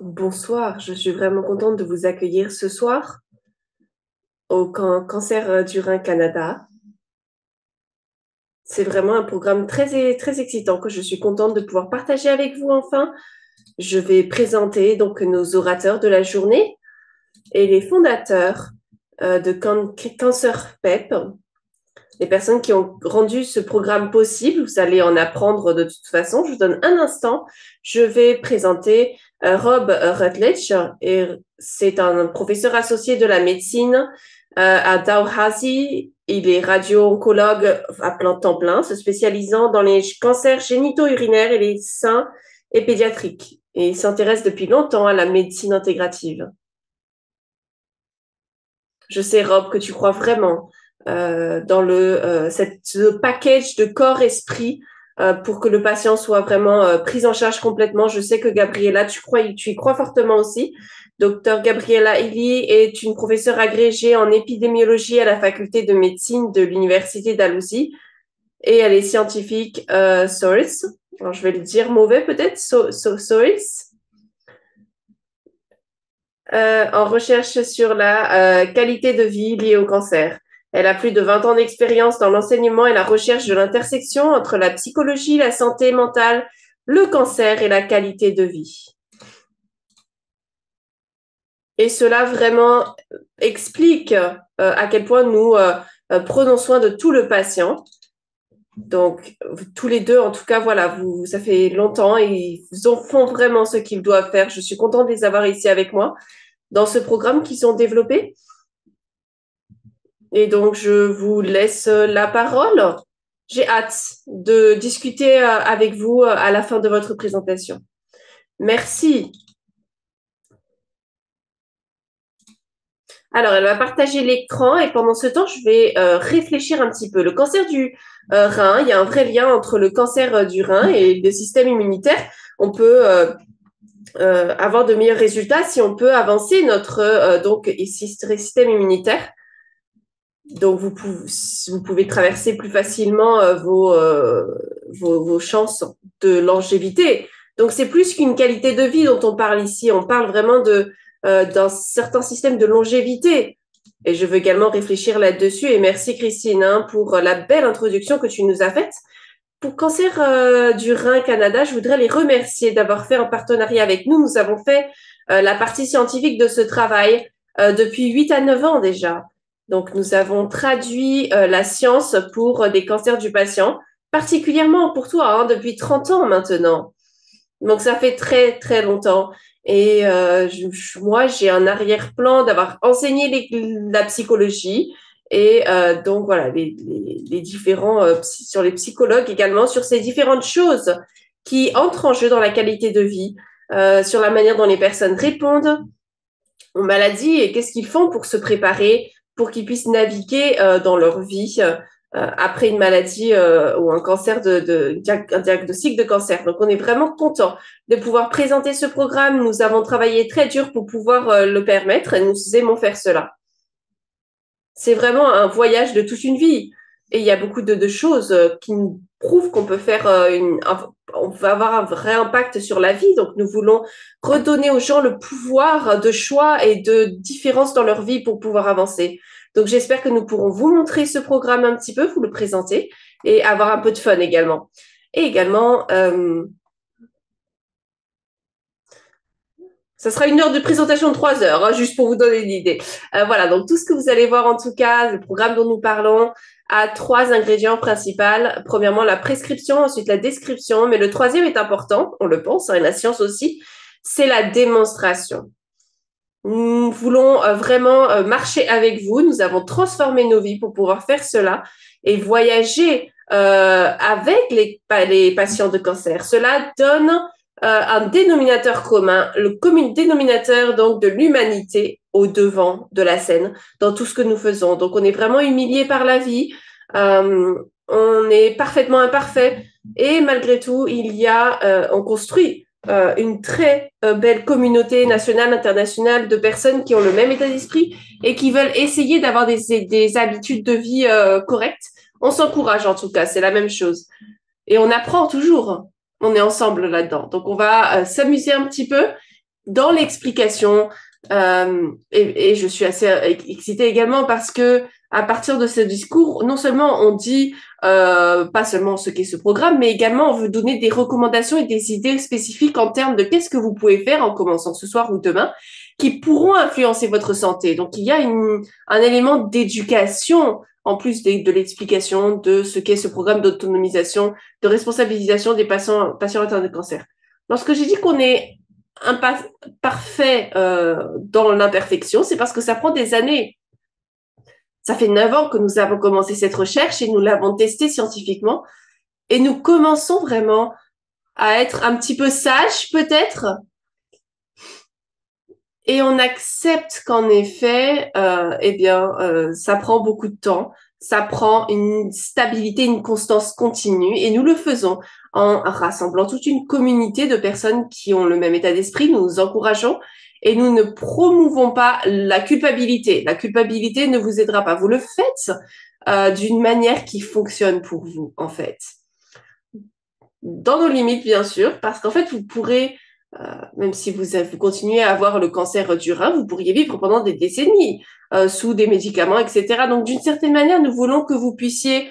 Bonsoir, je suis vraiment contente de vous accueillir ce soir au Cancer du Rhin Canada. C'est vraiment un programme très excitant que je suis contente de pouvoir partager avec vous enfin. Je vais présenter donc nos orateurs de la journée et les fondateurs de Cancer PEP, les personnes qui ont rendu ce programme possible. Vous allez en apprendre de toute façon. Je vous donne un instant. Je vais présenter Rob Rutledge. Et c'est un professeur associé de la médecine à Dalhousie. Il est radio-oncologue à plein temps plein, se spécialisant dans les cancers génito-urinaires et les seins et pédiatriques. Et il s'intéresse depuis longtemps à la médecine intégrative. Je sais, Rob, que tu crois vraiment dans ce package de corps-esprit pour que le patient soit vraiment pris en charge complètement. Je sais que Gabriella, tu y crois fortement aussi. Docteur Gabriella Illy est une professeure agrégée en épidémiologie à la faculté de médecine de l'université d'Alousie et elle est scientifique SORIS. Alors, je vais le dire mauvais peut-être, SORIS. En recherche sur la qualité de vie liée au cancer. Elle a plus de 20 ans d'expérience dans l'enseignement et la recherche de l'intersection entre la psychologie, la santé mentale, le cancer et la qualité de vie. Et cela vraiment explique à quel point nous prenons soin de tout le patient. Donc, tous les deux, en tout cas, voilà, ça fait longtemps et ils font vraiment ce qu'ils doivent faire. Je suis contente de les avoir ici avec moi dans ce programme qu'ils ont développé. Et donc, je vous laisse la parole. J'ai hâte de discuter avec vous à la fin de votre présentation. Merci. Alors, elle va partager l'écran et pendant ce temps, je vais réfléchir un petit peu. Le cancer du rein, il y a un vrai lien entre le cancer du rein et le système immunitaire. On peut avoir de meilleurs résultats si on peut avancer notre système immunitaire. Donc, vous pouvez traverser plus facilement vos chances de longévité. Donc, c'est plus qu'une qualité de vie dont on parle ici. On parle vraiment d'un certain système de longévité. Et je veux également réfléchir là-dessus. Et merci, Christine, hein, pour la belle introduction que tu nous as faite. Pour Cancer du Rhin Canada, je voudrais les remercier d'avoir fait un partenariat avec nous. Nous avons fait la partie scientifique de ce travail depuis 8 à 9 ans déjà. Donc, nous avons traduit la science pour des cancers du patient, particulièrement pour toi, hein, depuis 30 ans maintenant. Donc, ça fait très longtemps. Et moi, j'ai un arrière-plan d'avoir enseigné la psychologie. Et donc, voilà, les différents, sur les psychologues également, sur ces différentes choses qui entrent en jeu dans la qualité de vie, sur la manière dont les personnes répondent aux maladies et qu'est-ce qu'ils font pour se préparer, pour qu'ils puissent naviguer dans leur vie après une maladie ou un cancer un diagnostic de cancer. Donc, on est vraiment content de pouvoir présenter ce programme. Nous avons travaillé très dur pour pouvoir le permettre et nous aimons faire cela. C'est vraiment un voyage de toute une vie. Et il y a beaucoup de choses qui nous prouvent qu'on peut faire on va avoir un vrai impact sur la vie. Donc, nous voulons redonner aux gens le pouvoir de choix et de différence dans leur vie pour pouvoir avancer. Donc, j'espère que nous pourrons vous montrer ce programme un petit peu, vous le présenter et avoir un peu de fun également. Et également, ça sera une heure de présentation de 3 heures, hein, juste pour vous donner une idée. Voilà, donc tout ce que vous allez voir en tout cas, le programme dont nous parlons, a 3 ingrédients principaux. Premièrement, la prescription, ensuite la description, mais le troisième est important, on le pense, hein, et la science aussi, c'est la démonstration. Nous voulons vraiment marcher avec vous. Nous avons transformé nos vies pour pouvoir faire cela et voyager avec les patients de cancer. Cela donne un dénominateur commun, le commun dénominateur donc de l'humanité au devant de la scène dans tout ce que nous faisons. Donc on est vraiment humilié par la vie, on est parfaitement imparfait et malgré tout on construit une très belle communauté nationale, internationale de personnes qui ont le même état d'esprit et qui veulent essayer d'avoir des habitudes de vie correctes. On s'encourage en tout cas, c'est la même chose. Et on apprend toujours. On est ensemble là-dedans. Donc, on va s'amuser un petit peu dans l'explication, et je suis assez excitée également parce que à partir de ce discours, non seulement on dit pas seulement ce qu'est ce programme, mais également on veut donner des recommandations et des idées spécifiques en termes de qu'est-ce que vous pouvez faire en commençant ce soir ou demain, qui pourront influencer votre santé. Donc il y a un élément d'éducation en plus de l'explication de ce qu'est ce programme d'autonomisation, de responsabilisation des patients atteints de cancer. Lorsque j'ai dit qu'on est parfait dans l'imperfection, c'est parce que ça prend des années. Ça fait 9 ans que nous avons commencé cette recherche et nous l'avons testée scientifiquement. Et nous commençons vraiment à être un petit peu sages, peut-être. Et on accepte qu'en effet, ça prend beaucoup de temps. Ça prend une stabilité, une constance continue. Et nous le faisons en rassemblant toute une communauté de personnes qui ont le même état d'esprit. Nous nous encourageons et nous ne promouvons pas la culpabilité. La culpabilité ne vous aidera pas. Vous le faites d'une manière qui fonctionne pour vous, en fait. Dans nos limites, bien sûr, parce qu'en fait, vous pourrez, même si vous continuez à avoir le cancer du rein, vous pourriez vivre pendant des décennies sous des médicaments, etc. Donc, d'une certaine manière, nous voulons que vous puissiez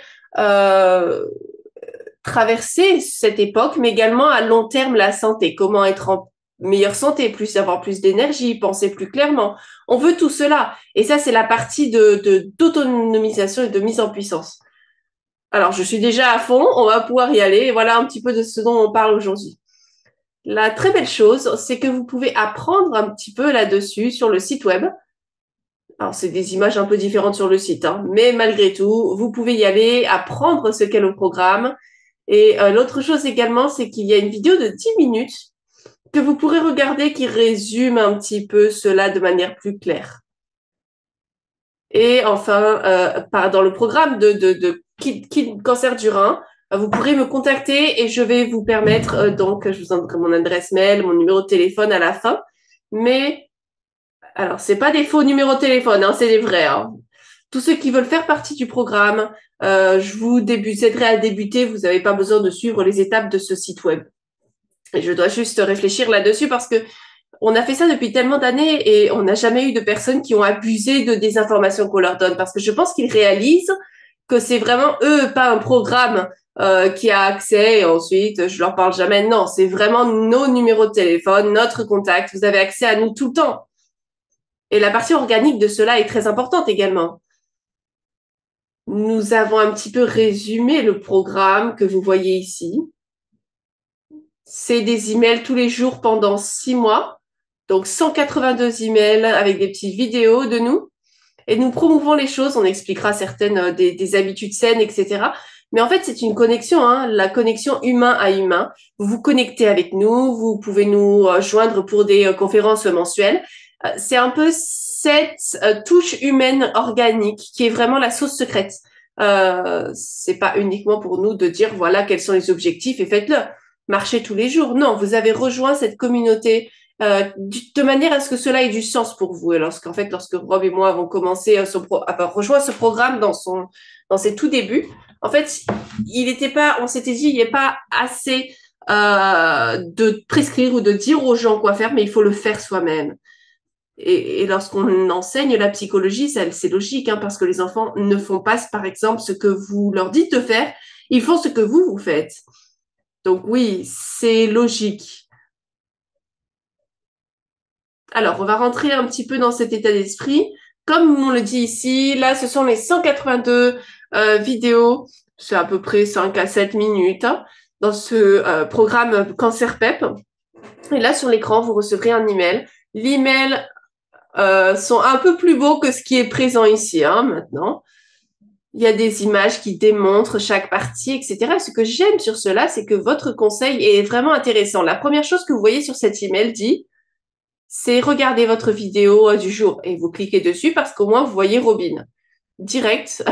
traverser cette époque, mais également à long terme la santé. Comment être en meilleure santé, plus avoir plus d'énergie, penser plus clairement. On veut tout cela. Et ça, c'est la partie d'autonomisation et de mise en puissance. Alors, je suis déjà à fond, on va pouvoir y aller. Et voilà un petit peu de ce dont on parle aujourd'hui. La très belle chose, c'est que vous pouvez apprendre un petit peu là-dessus sur le site web. Alors, c'est des images un peu différentes sur le site, hein, mais malgré tout, vous pouvez y aller, apprendre ce qu'est le programme. Et l'autre chose également, c'est qu'il y a une vidéo de 10 minutes que vous pourrez regarder qui résume un petit peu cela de manière plus claire. Et enfin, dans le programme de cancer du rein, vous pourrez me contacter et je vais vous permettre, donc, je vous donnerai mon adresse mail, mon numéro de téléphone à la fin. Mais, alors, c'est pas des faux numéros de téléphone, hein, c'est des vrais. Hein. Tous ceux qui veulent faire partie du programme, je vous aiderai à débuter. Vous n'avez pas besoin de suivre les étapes de ce site web. Et je dois juste réfléchir là-dessus parce que on a fait ça depuis tellement d'années et on n'a jamais eu de personnes qui ont abusé de des informations qu'on leur donne parce que je pense qu'ils réalisent que c'est vraiment eux, pas un programme qui a accès et ensuite je leur parle jamais. Non, c'est vraiment nos numéros de téléphone, notre contact. Vous avez accès à nous tout le temps. Et la partie organique de cela est très importante également. Nous avons un petit peu résumé le programme que vous voyez ici. C'est des emails tous les jours pendant 6 mois. Donc 182 emails avec des petites vidéos de nous. Et nous promouvons les choses, on expliquera certaines des habitudes saines, etc. Mais en fait, c'est une connexion, hein, la connexion humain à humain. Vous vous connectez avec nous, vous pouvez nous joindre pour des conférences mensuelles. C'est un peu cette touche humaine organique qui est vraiment la sauce secrète. C'est pas uniquement pour nous de dire voilà quels sont les objectifs et faites-le. Marchez tous les jours. Non, vous avez rejoint cette communauté de manière à ce que cela ait du sens pour vous. Et lorsque Rob et moi avons commencé rejoint ce programme dans ses tout débuts, en fait, on s'était dit, il n'y a pas assez de prescrire ou de dire aux gens quoi faire, mais il faut le faire soi-même. Et lorsqu'on enseigne la psychologie, c'est logique, hein, parce que les enfants ne font pas, par exemple, ce que vous leur dites de faire, ils font ce que vous faites. Donc oui, c'est logique. Alors, on va rentrer un petit peu dans cet état d'esprit. Comme on le dit ici, là, ce sont les 182 vidéos, c'est à peu près 5 à 7 minutes, hein, dans ce programme Cancer PEP. Et là, sur l'écran, vous recevrez un email. L'email sont un peu plus beaux que ce qui est présent ici, hein, maintenant. Il y a des images qui démontrent chaque partie, etc. Et ce que j'aime sur cela, c'est que votre conseil est vraiment intéressant. La première chose que vous voyez sur cet email dit, c'est regarder votre vidéo du jour et vous cliquez dessus parce qu'au moins vous voyez Robin direct.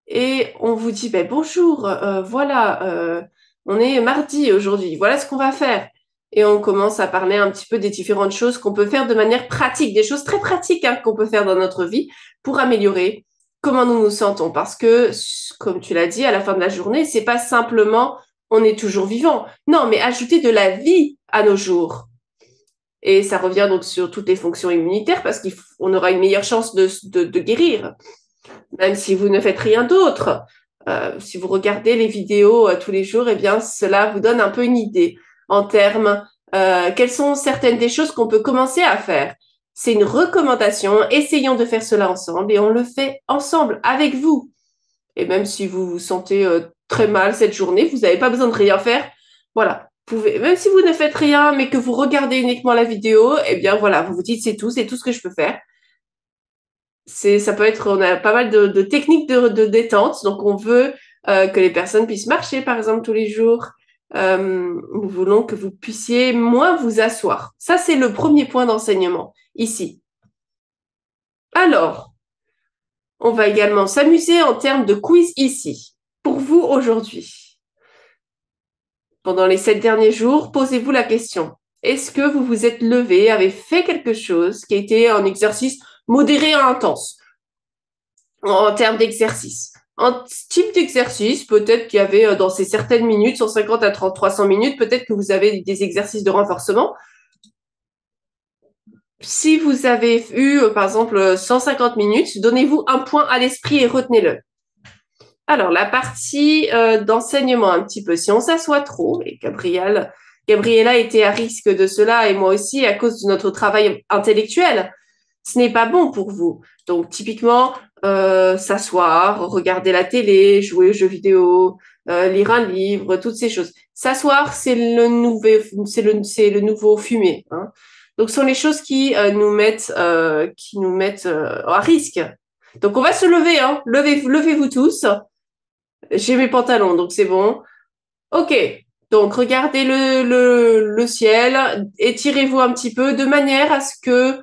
Et on vous dit, ben, bonjour, on est mardi aujourd'hui, voilà ce qu'on va faire. Et on commence à parler un petit peu des différentes choses qu'on peut faire de manière pratique, des choses très pratiques hein, qu'on peut faire dans notre vie pour améliorer comment nous nous sentons. Parce que, comme tu l'as dit, à la fin de la journée, c'est pas simplement on est toujours vivant. Non, mais ajouter de la vie à nos jours. Et ça revient donc sur toutes les fonctions immunitaires parce qu'on aura une meilleure chance de guérir, même si vous ne faites rien d'autre. Si vous regardez les vidéos tous les jours, eh bien, cela vous donne un peu une idée en termes quelles sont certaines des choses qu'on peut commencer à faire. C'est une recommandation. Essayons de faire cela ensemble et on le fait ensemble avec vous. Et même si vous vous sentez très mal cette journée, vous n'avez pas besoin de rien faire. Voilà. Vous pouvez, même si vous ne faites rien, mais que vous regardez uniquement la vidéo, eh bien voilà, vous vous dites c'est tout ce que je peux faire. Ça peut être, on a pas mal de techniques de détente. Donc, on veut que les personnes puissent marcher, par exemple, tous les jours. Nous voulons que vous puissiez moins vous asseoir. Ça, c'est le premier point d'enseignement ici. Alors, on va également s'amuser en termes de quiz ici. Pour vous aujourd'hui, pendant les 7 derniers jours, posez-vous la question. Est-ce que vous vous êtes levé, avez fait quelque chose qui a été un exercice modéré à intense en termes d'exercice? En type d'exercice, peut-être qu'il y avait dans ces certaines minutes, 150 à 300 minutes, peut-être que vous avez des exercices de renforcement. Si vous avez eu, par exemple, 150 minutes, donnez-vous un point à l'esprit et retenez-le. Alors, la partie d'enseignement un petit peu. Si on s'assoit trop, et Gabriella était à risque de cela, et moi aussi, à cause de notre travail intellectuel, ce n'est pas bon pour vous. Donc, typiquement, s'asseoir, regarder la télé, jouer aux jeux vidéo, lire un livre, toutes ces choses. S'asseoir, c'est le nouveau fumer. Hein. Donc, ce sont les choses qui nous mettent à risque. Donc, on va se lever. Hein. Levez-vous tous. J'ai mes pantalons, donc c'est bon. Ok. Donc, regardez le ciel, étirez-vous un petit peu de manière à ce que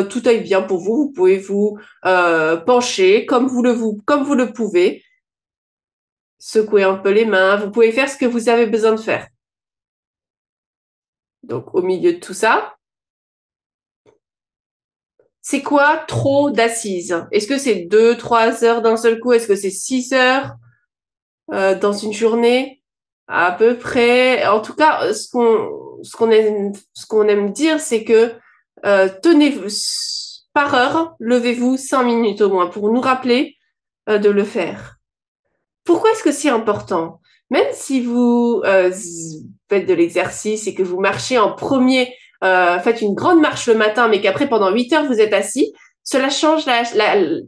tout aille bien pour vous. Vous pouvez vous pencher comme vous le pouvez. Secouer un peu les mains. Vous pouvez faire ce que vous avez besoin de faire. Donc, au milieu de tout ça, c'est quoi trop d'assises? Est-ce que c'est 2, 3 heures d'un seul coup? Est-ce que c'est 6 heures dans une journée? À peu près. En tout cas, ce qu'on aime dire, c'est que tenez par heure, levez-vous 5 minutes au moins pour nous rappeler de le faire. Pourquoi est-ce que c'est important? Même si vous faites de l'exercice et que vous marchez en premier, faites une grande marche le matin, mais qu'après, pendant 8 heures, vous êtes assis, cela change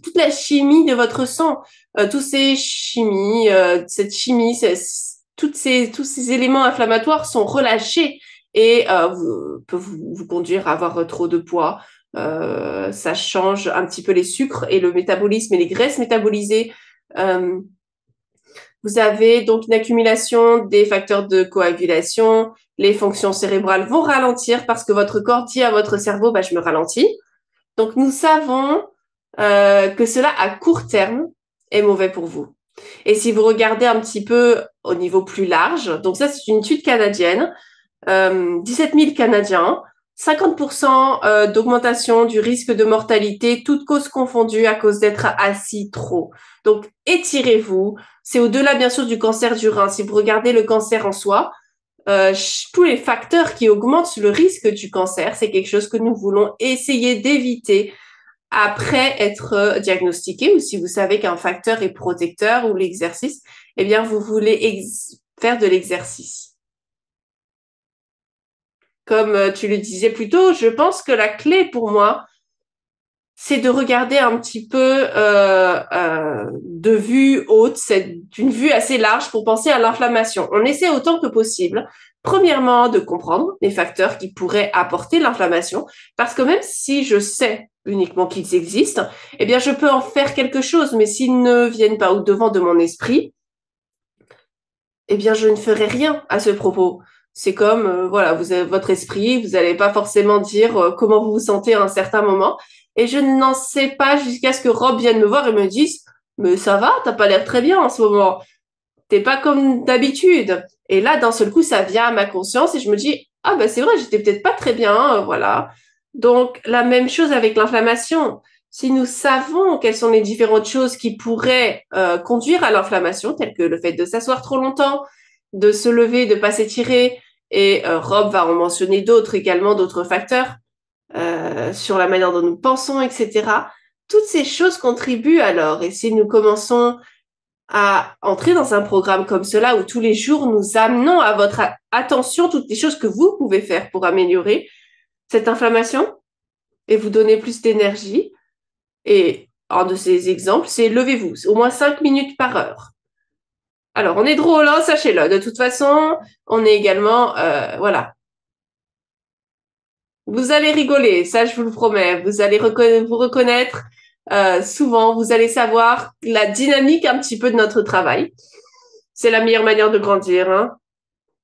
toute la chimie de votre sang. Tous ces chimies, cette chimie, tous ces éléments inflammatoires sont relâchés et peuvent vous conduire à avoir trop de poids. Ça change un petit peu les sucres et le métabolisme et les graisses métabolisées. Vous avez donc une accumulation des facteurs de coagulation. Les fonctions cérébrales vont ralentir parce que votre corps dit à votre cerveau, bah, je me ralentis. Donc, nous savons que cela, à court terme, est mauvais pour vous. Et si vous regardez un petit peu au niveau plus large, donc ça, c'est une étude canadienne, 17 000 Canadiens, 50% d'augmentation du risque de mortalité, toutes causes confondues à cause d'être assis trop. Donc, étirez-vous. C'est au-delà, bien sûr, du cancer du rein. Si vous regardez le cancer en soi, tous les facteurs qui augmentent le risque du cancer, c'est quelque chose que nous voulons essayer d'éviter après être diagnostiqué, ou si vous savez qu'un facteur est protecteur ou l'exercice, eh bien, vous voulez faire de l'exercice. Comme tu le disais plus tôt, je pense que la clé pour moi, c'est de regarder un petit peu de vue haute, c'est d'une vue assez large pour penser à l'inflammation. On essaie autant que possible, premièrement, de comprendre les facteurs qui pourraient apporter l'inflammation, parce que même si je sais uniquement qu'ils existent, eh bien, je peux en faire quelque chose, mais s'ils ne viennent pas au devant de mon esprit, eh bien, je ne ferai rien à ce propos. C'est comme, voilà, vous avez votre esprit, vous n'allez pas forcément dire comment vous vous sentez à un certain moment. Et je n'en sais pas jusqu'à ce que Rob vienne me voir et me dise, mais ça va, t'as pas l'air très bien en ce moment. T'es pas comme d'habitude. Et là, d'un seul coup, ça vient à ma conscience et je me dis, ah ben c'est vrai, j'étais peut-être pas très bien, voilà. Donc, la même chose avec l'inflammation. Si nous savons quelles sont les différentes choses qui pourraient conduire à l'inflammation, telles que le fait de s'asseoir trop longtemps, de se lever, de pas s'étirer, Et Rob va en mentionner d'autres également, d'autres facteurs sur la manière dont nous pensons, etc. Toutes ces choses contribuent alors. Et si nous commençons à entrer dans un programme comme cela où tous les jours nous amenons à votre attention toutes les choses que vous pouvez faire pour améliorer cette inflammation et vous donner plus d'énergie. Et un de ces exemples, c'est levez-vous, au moins 5 minutes par heure. Alors, on est drôle, hein, sachez-le. De toute façon, on est également, voilà. Vous allez rigoler, ça je vous le promets. Vous allez vous reconnaître souvent. Vous allez savoir la dynamique un petit peu de notre travail. C'est la meilleure manière de grandir, hein.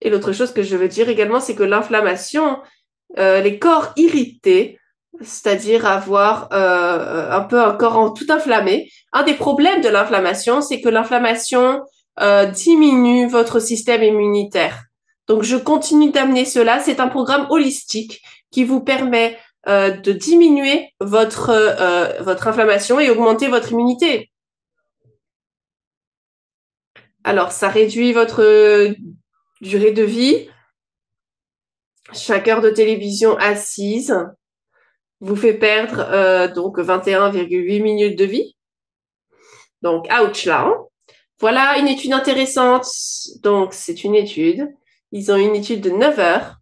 Et l'autre chose que je veux dire également, c'est que l'inflammation, les corps irrités, c'est-à-dire avoir un peu un corps tout inflammé. Un des problèmes de l'inflammation, c'est que l'inflammation diminue votre système immunitaire. Donc, je continue d'amener cela. C'est un programme holistique qui vous permet de diminuer votre inflammation et augmenter votre immunité. Alors, ça réduit votre durée de vie. Chaque heure de télévision assise vous fait perdre donc 21,8 minutes de vie. Donc, ouch là. Hein. Voilà une étude intéressante. Donc, c'est une étude. Ils ont une étude de 9 heures.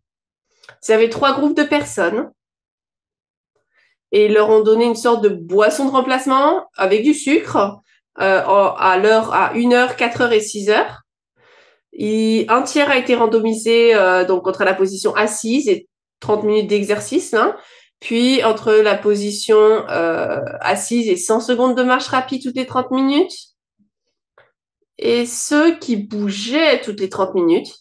Ils avaient 3 groupes de personnes et ils leur ont donné une sorte de boisson de remplacement avec du sucre à l'heure à 1 heure, 4 heures et 6 heures. Un tiers a été randomisé donc contre la position assise et 30 minutes d'exercice. Hein. Puis entre la position assise et 100 secondes de marche rapide toutes les 30 minutes. Et ceux qui bougeaient toutes les 30 minutes,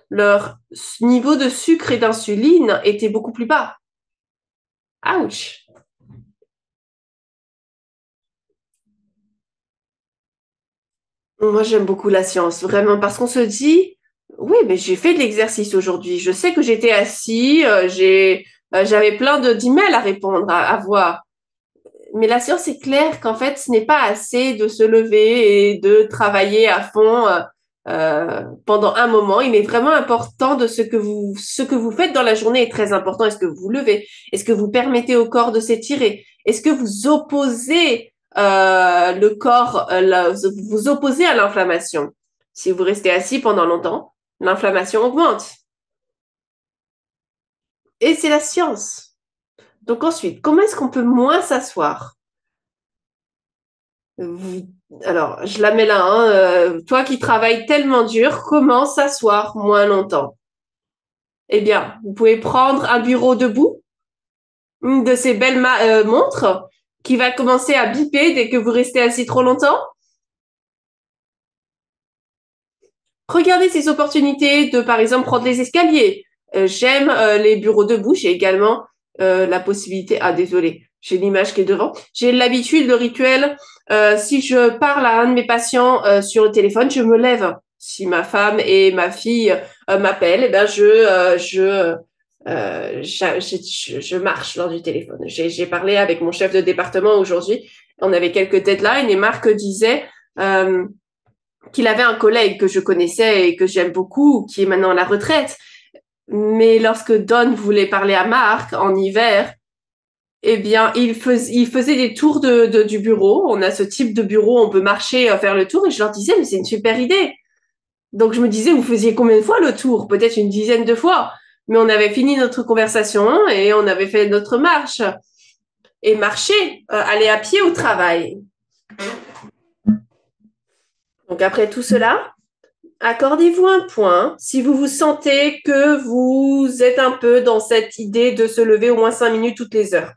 leur niveau de sucre et d'insuline était beaucoup plus bas. Ouch! Moi, j'aime beaucoup la science, vraiment, parce qu'on se dit, oui, mais j'ai fait de l'exercice aujourd'hui. Je sais que j'étais assis, j'avais plein d'emails à répondre, à voir. Mais la science est claire qu'en fait, ce n'est pas assez de se lever et de travailler à fond pendant un moment. Il est vraiment important de ce que vous faites dans la journée est très important. Est-ce que vous vous levez? Est-ce que vous permettez au corps de s'étirer? Est-ce que vous opposez le corps, vous opposez à l'inflammation? Si vous restez assis pendant longtemps, l'inflammation augmente. Et c'est la science. Donc ensuite, comment est-ce qu'on peut moins s'asseoir? Alors, je la mets là. Hein, toi qui travailles tellement dur, comment s'asseoir moins longtemps? Eh bien, vous pouvez prendre un bureau debout, une de ces belles montres qui va commencer à biper dès que vous restez assis trop longtemps. Regardez ces opportunités de, par exemple, prendre les escaliers. J'aime les bureaux debout. J'ai également la possibilité. Ah, désolé, j'ai l'image qui est devant. J'ai l'habitude, le rituel. Si je parle à un de mes patients sur le téléphone, je me lève. Si ma femme et ma fille m'appellent, eh ben je marche lors du téléphone. J'ai parlé avec mon chef de département aujourd'hui. On avait quelques deadlines et Marc disait qu'il avait un collègue que je connaissais et que j'aime beaucoup, qui est maintenant à la retraite. Mais lorsque Don voulait parler à Marc en hiver, eh bien, il faisait des tours du bureau. On a ce type de bureau, on peut marcher, faire le tour. Et je leur disais, mais c'est une super idée. Donc, je me disais, vous faisiez combien de fois le tour? Peut-être une dizaine de fois. Mais on avait fini notre conversation et on avait fait notre marche. Et marcher, aller à pied au travail. Donc, après tout cela, accordez-vous un point si vous vous sentez que vous êtes un peu dans cette idée de se lever au moins 5 minutes toutes les heures.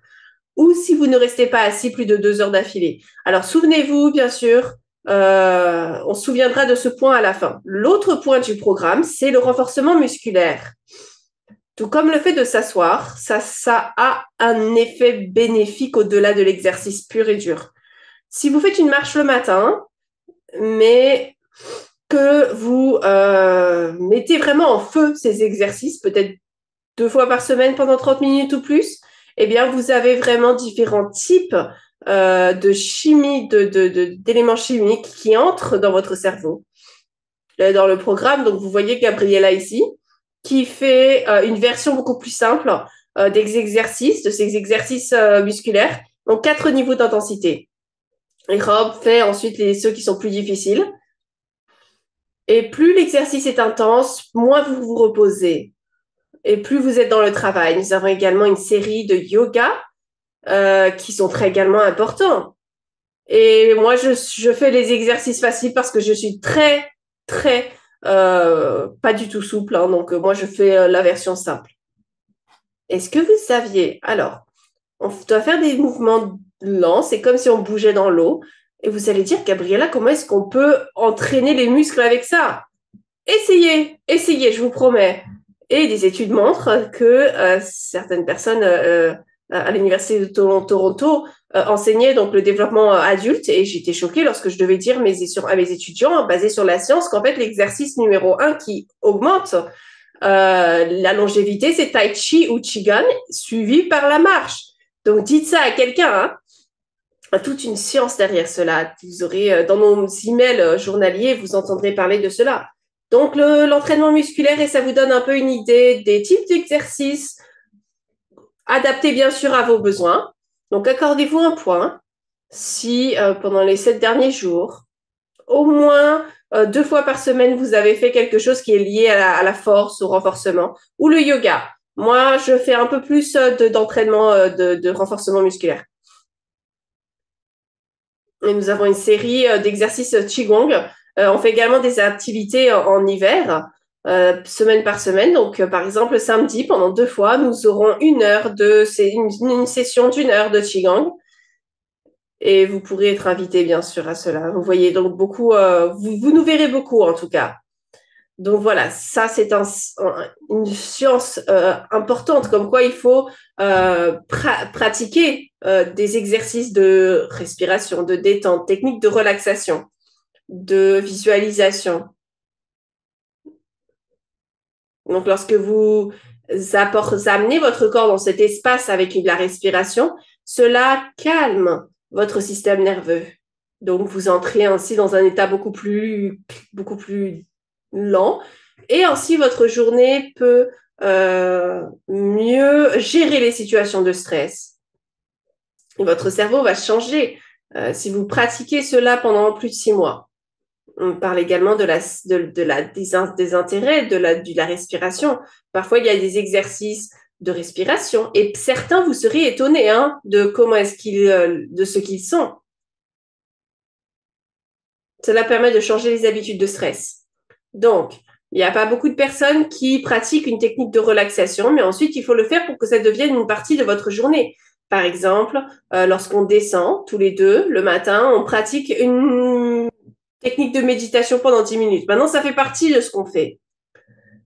Ou si vous ne restez pas assis plus de 2 heures d'affilée. Alors, souvenez-vous, bien sûr, on se souviendra de ce point à la fin. L'autre point du programme, c'est le renforcement musculaire. Tout comme le fait de s'asseoir, ça a un effet bénéfique au-delà de l'exercice pur et dur. Si vous faites une marche le matin, mais que vous mettez vraiment en feu ces exercices, peut-être 2 fois par semaine pendant 30 minutes ou plus, eh bien, vous avez vraiment différents types de chimie, d'éléments chimiques qui entrent dans votre cerveau. Dans le programme, donc vous voyez Gabriella ici, qui fait une version beaucoup plus simple des exercices, de ces exercices musculaires. Donc, 4 niveaux d'intensité. Et Rob fait ensuite ceux qui sont plus difficiles. Et plus l'exercice est intense, moins vous vous reposez. Et plus vous êtes dans le travail. Nous avons également une série de yoga qui sont très également importants. Et moi, je fais les exercices faciles parce que je suis très, pas du tout souple. Hein, donc, moi, je fais la version simple. Est-ce que vous saviez? Alors, on doit faire des mouvements lents. C'est comme si on bougeait dans l'eau. Et vous allez dire, Gabriella, comment est-ce qu'on peut entraîner les muscles avec ça? Essayez, je vous promets. Et des études montrent que certaines personnes à l'université de Toronto enseignaient donc le développement adulte et j'étais choquée lorsque je devais dire à mes étudiants basés sur la science qu'en fait l'exercice numéro un qui augmente la longévité c'est Tai Chi ou Qigong suivi par la marche. Donc dites ça à quelqu'un, hein. Toute une science derrière cela. Vous aurez dans nos emails journaliers, vous entendrez parler de cela. Donc, l'entraînement musculaire, et ça vous donne un peu une idée des types d'exercices adaptés bien sûr à vos besoins. Donc, accordez-vous un point si pendant les 7 derniers jours, au moins 2 fois par semaine, vous avez fait quelque chose qui est lié à la force, au renforcement, ou le yoga. Moi, je fais un peu plus d'entraînement de renforcement musculaire. Et nous avons une série d'exercices Qigong. On fait également des activités en hiver, semaine par semaine. Donc, par exemple, samedi, pendant 2 fois, nous aurons c'est une session d'1 heure de Qigong. Et vous pourrez être invité, bien sûr, à cela. Vous voyez donc beaucoup, vous nous verrez beaucoup, en tout cas. Donc voilà, ça c'est une science importante, comme quoi il faut pratiquer des exercices de respiration, de détente, techniques de relaxation, de visualisation. Donc lorsque vous amenez votre corps dans cet espace avec la respiration, cela calme votre système nerveux. Donc vous entrez ainsi dans un état beaucoup plus lent et ainsi votre journée peut mieux gérer les situations de stress. Et votre cerveau va changer si vous pratiquez cela pendant plus de 6 mois. On parle également des intérêts de la respiration. Parfois, il y a des exercices de respiration et certains, vous serez étonnés de de ce qu'ils sont. Cela permet de changer les habitudes de stress. Donc, il n'y a pas beaucoup de personnes qui pratiquent une technique de relaxation, mais ensuite, il faut le faire pour que ça devienne une partie de votre journée. Par exemple, lorsqu'on descend tous les deux le matin, on pratique une technique de méditation pendant 10 minutes. Maintenant, ça fait partie de ce qu'on fait.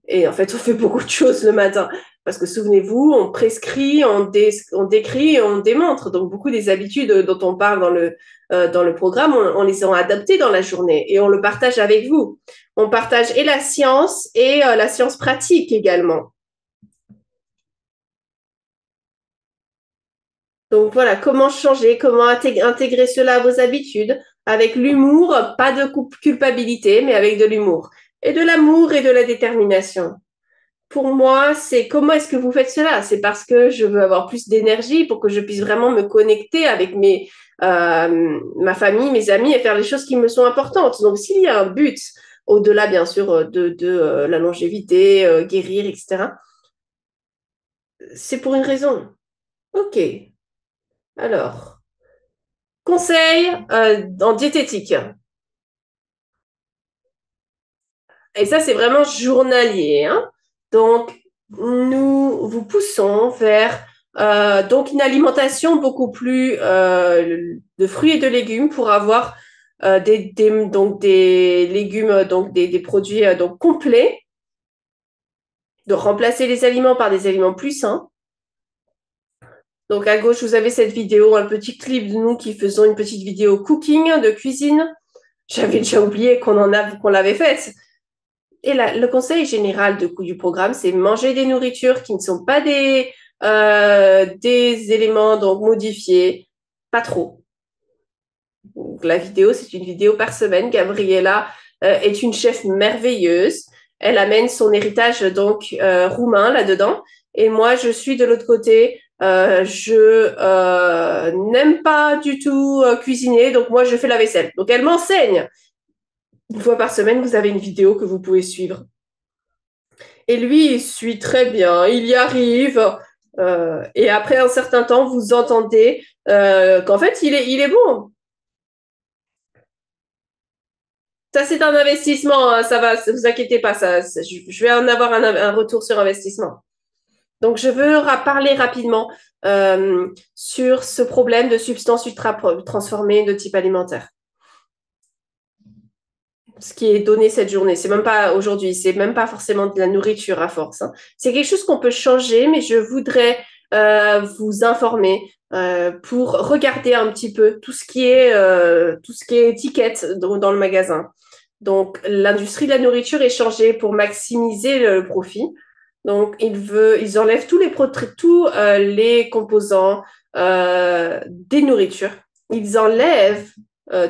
Et en fait, on fait beaucoup de choses le matin. Parce que souvenez-vous, on prescrit, on décrit et on démontre. Donc, beaucoup des habitudes dont on parle dans le programme, on les a adaptées dans la journée et on le partage avec vous. On partage et la science et la science pratique également. Donc voilà, comment changer, comment intégrer cela à vos habitudes avec l'humour, pas de culpabilité, mais avec de l'humour. Et de l'amour et de la détermination. Pour moi, c'est comment est-ce que vous faites cela? C'est parce que je veux avoir plus d'énergie pour que je puisse vraiment me connecter avec ma famille, mes amis et faire les choses qui me sont importantes. Donc, s'il y a un but, au-delà, bien sûr, de la longévité, guérir, etc., c'est pour une raison. OK. Alors, conseil en diététique. Et ça, c'est vraiment journalier, hein. Donc, nous vous poussons vers donc une alimentation beaucoup plus de fruits et de légumes pour avoir donc des légumes, donc des produits donc complets, de remplacer les aliments par des aliments plus sains. Donc à gauche, vous avez cette vidéo, un petit clip de nous qui faisons une petite vidéo cooking de cuisine. J'avais déjà oublié qu'on l'avait faite. Et le conseil général du programme, c'est manger des nourritures qui ne sont pas des éléments donc modifiés, pas trop. Donc, la vidéo, c'est une vidéo par semaine. Gabriella est une chef merveilleuse elle amène son héritage donc roumain là-dedans. Et moi, je suis de l'autre côté. Je n'aime pas du tout cuisiner, donc moi, je fais la vaisselle. Donc, elle m'enseigne. Une fois par semaine, vous avez une vidéo que vous pouvez suivre. Et lui, il suit très bien, il y arrive. Et après un certain temps, vous entendez qu'en fait, il est bon. Ça, c'est un investissement, hein, ça va, vous inquiétez pas, je vais en avoir un retour sur investissement. Donc, je veux parler rapidement sur ce problème de substances ultra transformées de type alimentaire. Ce qui est donné cette journée, c'est même pas aujourd'hui, c'est même pas forcément de la nourriture à force, hein. C'est quelque chose qu'on peut changer, mais je voudrais vous informer pour regarder un petit peu tout ce qui est étiquette dans le magasin. Donc, l'industrie de la nourriture est changée pour maximiser le profit. Donc, ils enlèvent tous les composants des nourritures. Ils enlèvent euh,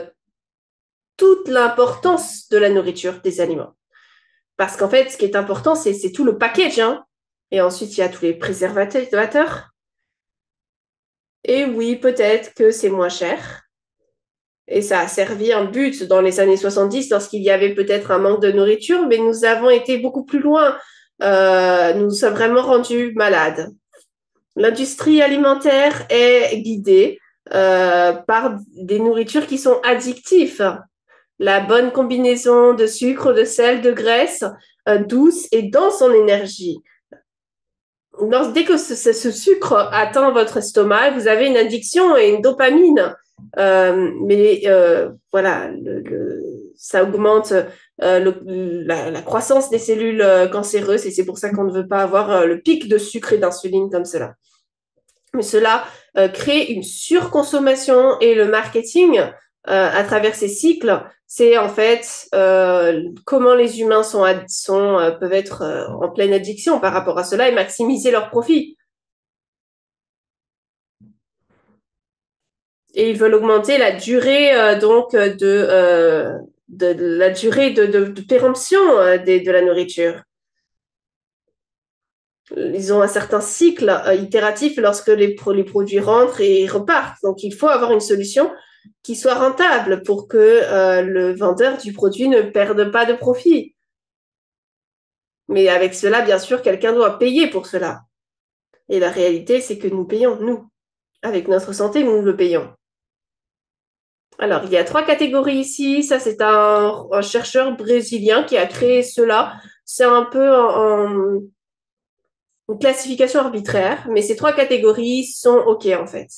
toute l'importance de la nourriture, des aliments. Parce qu'en fait, ce qui est important, c'est tout le package, hein. Et ensuite, il y a tous les préservateurs. Et oui, peut-être que c'est moins cher. Et ça a servi un but dans les années 70 lorsqu'il y avait peut-être un manque de nourriture, mais nous avons été beaucoup plus loin. Nous nous sommes vraiment rendus malades. L'industrie alimentaire est guidée par des nourritures qui sont addictives. La bonne combinaison de sucre, de sel, de graisse douce et dans son énergie. Dès que ce sucre atteint votre estomac, vous avez une addiction et une dopamine. Voilà, ça augmente la croissance des cellules cancéreuses et c'est pour ça qu'on ne veut pas avoir le pic de sucre et d'insuline comme cela. Mais cela crée une surconsommation et le marketing à travers ces cycles, c'est en fait comment les humains peuvent être en pleine addiction par rapport à cela et maximiser leurs profits. Et ils veulent augmenter la durée la durée de péremption de la nourriture. Ils ont un certain cycle itératif lorsque les produits rentrent et repartent. Donc, il faut avoir une solution qui soit rentable pour que le vendeur du produit ne perde pas de profit. Mais avec cela, bien sûr, quelqu'un doit payer pour cela. Et la réalité, c'est que nous payons, nous. Avec notre santé, nous le payons. Alors, il y a 3 catégories ici. Ça, c'est un chercheur brésilien qui a créé cela. C'est un peu une classification arbitraire, mais ces 3 catégories sont OK en fait.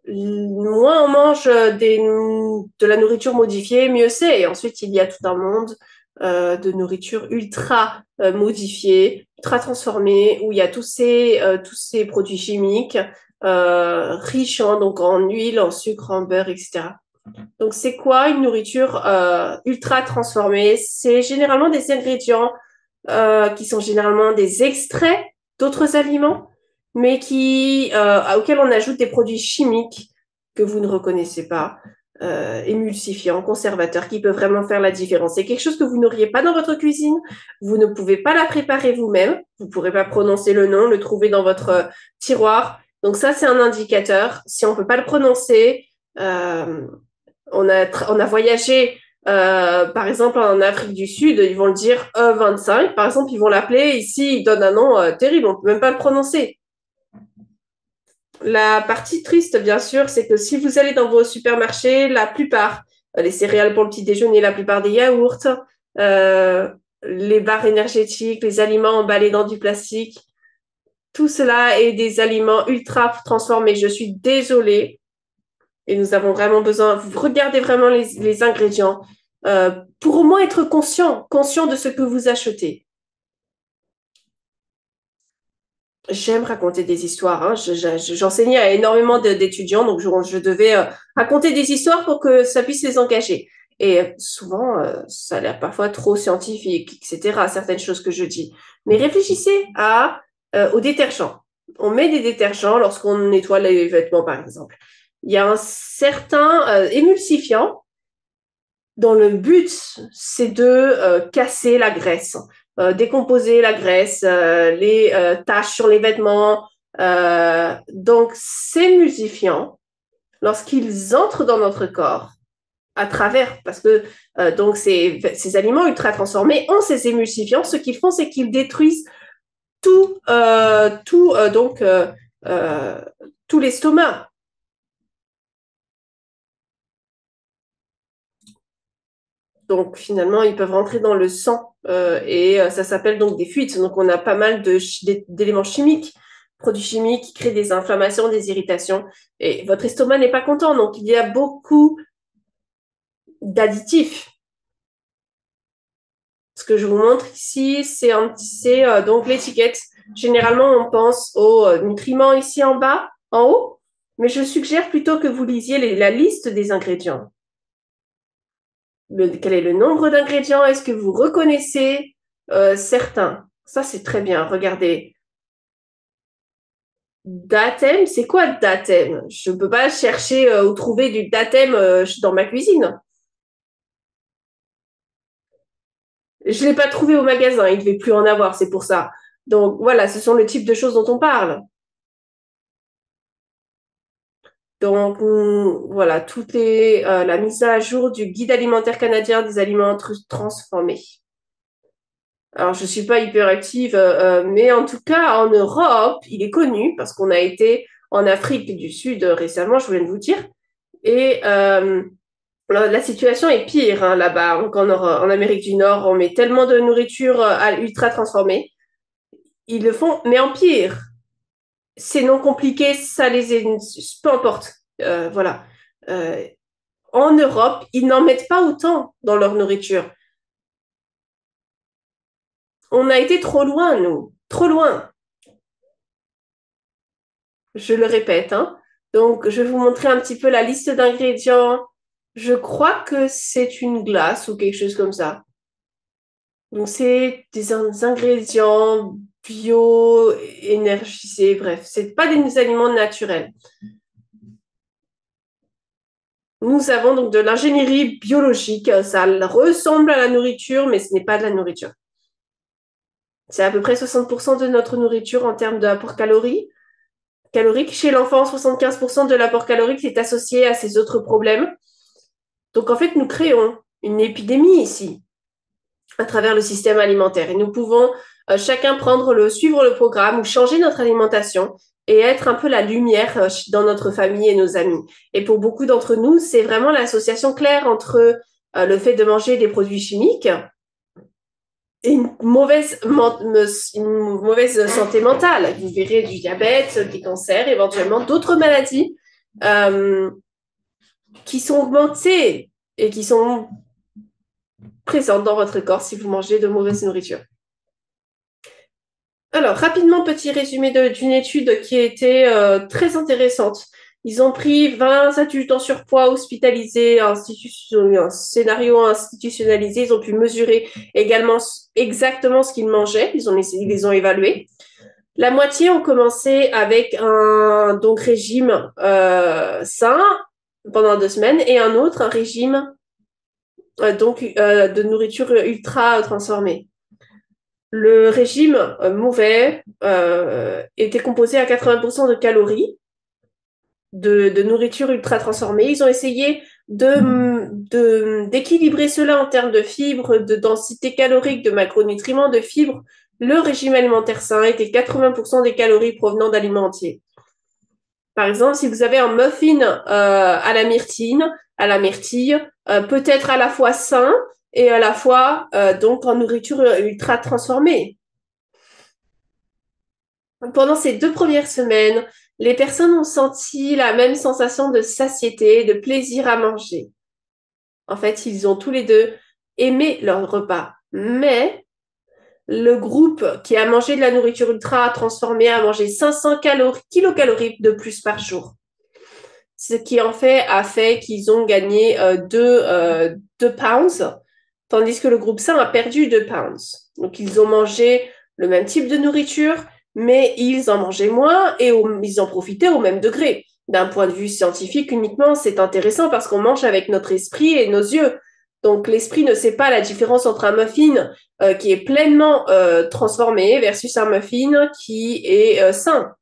Moins on mange de la nourriture modifiée, mieux c'est. Et ensuite, il y a tout un monde de nourriture ultra modifiée, ultra transformée, où il y a tous ces produits chimiques riches donc en huile, en sucre, en beurre, etc. Donc, c'est quoi une nourriture ultra transformée? C'est généralement des ingrédients qui sont généralement des extraits d'autres aliments, mais auxquels on ajoute des produits chimiques que vous ne reconnaissez pas, émulsifiants, conservateurs, qui peuvent vraiment faire la différence. C'est quelque chose que vous n'auriez pas dans votre cuisine, vous ne pouvez pas la préparer vous-même, vous ne pourrez pas prononcer le nom, le trouver dans votre tiroir. Donc ça, c'est un indicateur. Si on ne peut pas le prononcer, on a voyagé par exemple, en Afrique du Sud, ils vont le dire E25. Par exemple, ils vont l'appeler, ici, ils donnent un nom terrible, on ne peut même pas le prononcer. La partie triste, bien sûr, c'est que si vous allez dans vos supermarchés, la plupart, les céréales pour le petit déjeuner, la plupart des yaourts, les barres énergétiques, les aliments emballés dans du plastique, tout cela est des aliments ultra transformés. Je suis désolée. Et nous avons vraiment besoin, vous regardez vraiment les ingrédients pour au moins être conscient de ce que vous achetez. J'aime raconter des histoires, hein. J'enseignais à énormément d'étudiants, donc je devais raconter des histoires pour que ça puisse les engager. Et souvent, ça a l'air parfois trop scientifique, etc., certaines choses que je dis. Mais réfléchissez aux détergents. On met des détergents lorsqu'on nettoie les vêtements, par exemple. Il y a un certain émulsifiant dont le but, c'est de casser la graisse, décomposer la graisse, les taches sur les vêtements. Donc, ces émulsifiants, lorsqu'ils entrent dans notre corps, à travers, parce que donc ces aliments ultra transformés ont ces émulsifiants, ce qu'ils font, c'est qu'ils détruisent tout tout l'estomac. Donc finalement, ils peuvent rentrer dans le sang et ça s'appelle donc des fuites. Donc on a pas mal d'éléments chimiques, produits chimiques qui créent des inflammations, des irritations et votre estomac n'est pas content. Donc il y a beaucoup d'additifs. Ce que je vous montre ici, c'est donc l'étiquette. Généralement, on pense aux nutriments ici en bas, en haut, mais je suggère plutôt que vous lisiez la liste des ingrédients. Quel est le nombre d'ingrédients? Est-ce que vous reconnaissez certains? Ça, c'est très bien. Regardez. Datem, c'est quoi datem? Je ne peux pas chercher ou trouver du datem dans ma cuisine. Je ne l'ai pas trouvé au magasin, il ne devait plus en avoir, c'est pour ça. Donc voilà, ce sont le type de choses dont on parle. Donc voilà, la mise à jour du guide alimentaire canadien des aliments transformés. Alors, je ne suis pas hyper active, mais en tout cas, en Europe, il est connu parce qu'on a été en Afrique du Sud récemment, je voulais vous dire. Et la situation est pire hein, là-bas. Donc, en Amérique du Nord, on met tellement de nourriture ultra transformée. Ils le font, mais en pire. C'est non compliqué, ça les est... Peu importe. Voilà. Euh, En Europe, ils n'en mettent pas autant dans leur nourriture. On a été trop loin, nous. Trop loin. Je le répète, hein. Donc, je vais vous montrer un petit peu la liste d'ingrédients. Je crois que c'est une glace ou quelque chose comme ça. Donc, c'est des ingrédients bio-énergisés, bref, c'est pas des aliments naturels. Nous avons donc de l'ingénierie biologique. Ça ressemble à la nourriture, mais ce n'est pas de la nourriture. C'est à peu près 60% de notre nourriture en termes d'apport calorique. Chez l'enfant, 75% de l'apport calorique est associé à ces autres problèmes. Donc, en fait, nous créons une épidémie ici à travers le système alimentaire. Et nous pouvons chacun suivre le programme ou changer notre alimentation et être un peu la lumière dans notre famille et nos amis. Et pour beaucoup d'entre nous, c'est vraiment l'association claire entre le fait de manger des produits chimiques et une mauvaise santé mentale. Vous verrez du diabète, des cancers, éventuellement d'autres maladies qui sont augmentées et qui sont présentes dans votre corps si vous mangez de mauvaise nourriture. Alors, rapidement, petit résumé d'une étude qui a été très intéressante. Ils ont pris 20 adultes en surpoids hospitalisés, un scénario institutionnalisé. Ils ont pu mesurer également exactement ce qu'ils mangeaient. Ils les ont évalués. La moitié ont commencé avec un régime sain pendant 2 semaines et un autre, un régime de nourriture ultra transformée. Le régime mauvais était composé à 80% de calories, de nourriture ultra transformée. Ils ont essayé d'équilibrer cela en termes de fibres, de densité calorique, de macronutriments, de fibres. Le régime alimentaire sain était 80% des calories provenant d'aliments entiers. Par exemple, si vous avez un muffin à la myrtille, peut-être à la fois sain et à la fois donc en nourriture ultra transformée. Pendant ces 2 premières semaines, les personnes ont senti la même sensation de satiété, de plaisir à manger. En fait, ils ont tous les deux aimé leur repas. Mais le groupe qui a mangé de la nourriture ultra transformée a mangé 500 kilocalories de plus par jour. Ce qui en fait a fait qu'ils ont gagné 2 pounds, tandis que le groupe sain a perdu 2 pounds. Donc, ils ont mangé le même type de nourriture, mais ils en mangeaient moins et ils en profitaient au même degré. D'un point de vue scientifique uniquement, c'est intéressant parce qu'on mange avec notre esprit et nos yeux. Donc, l'esprit ne sait pas la différence entre un muffin qui est pleinement transformé versus un muffin qui est sain.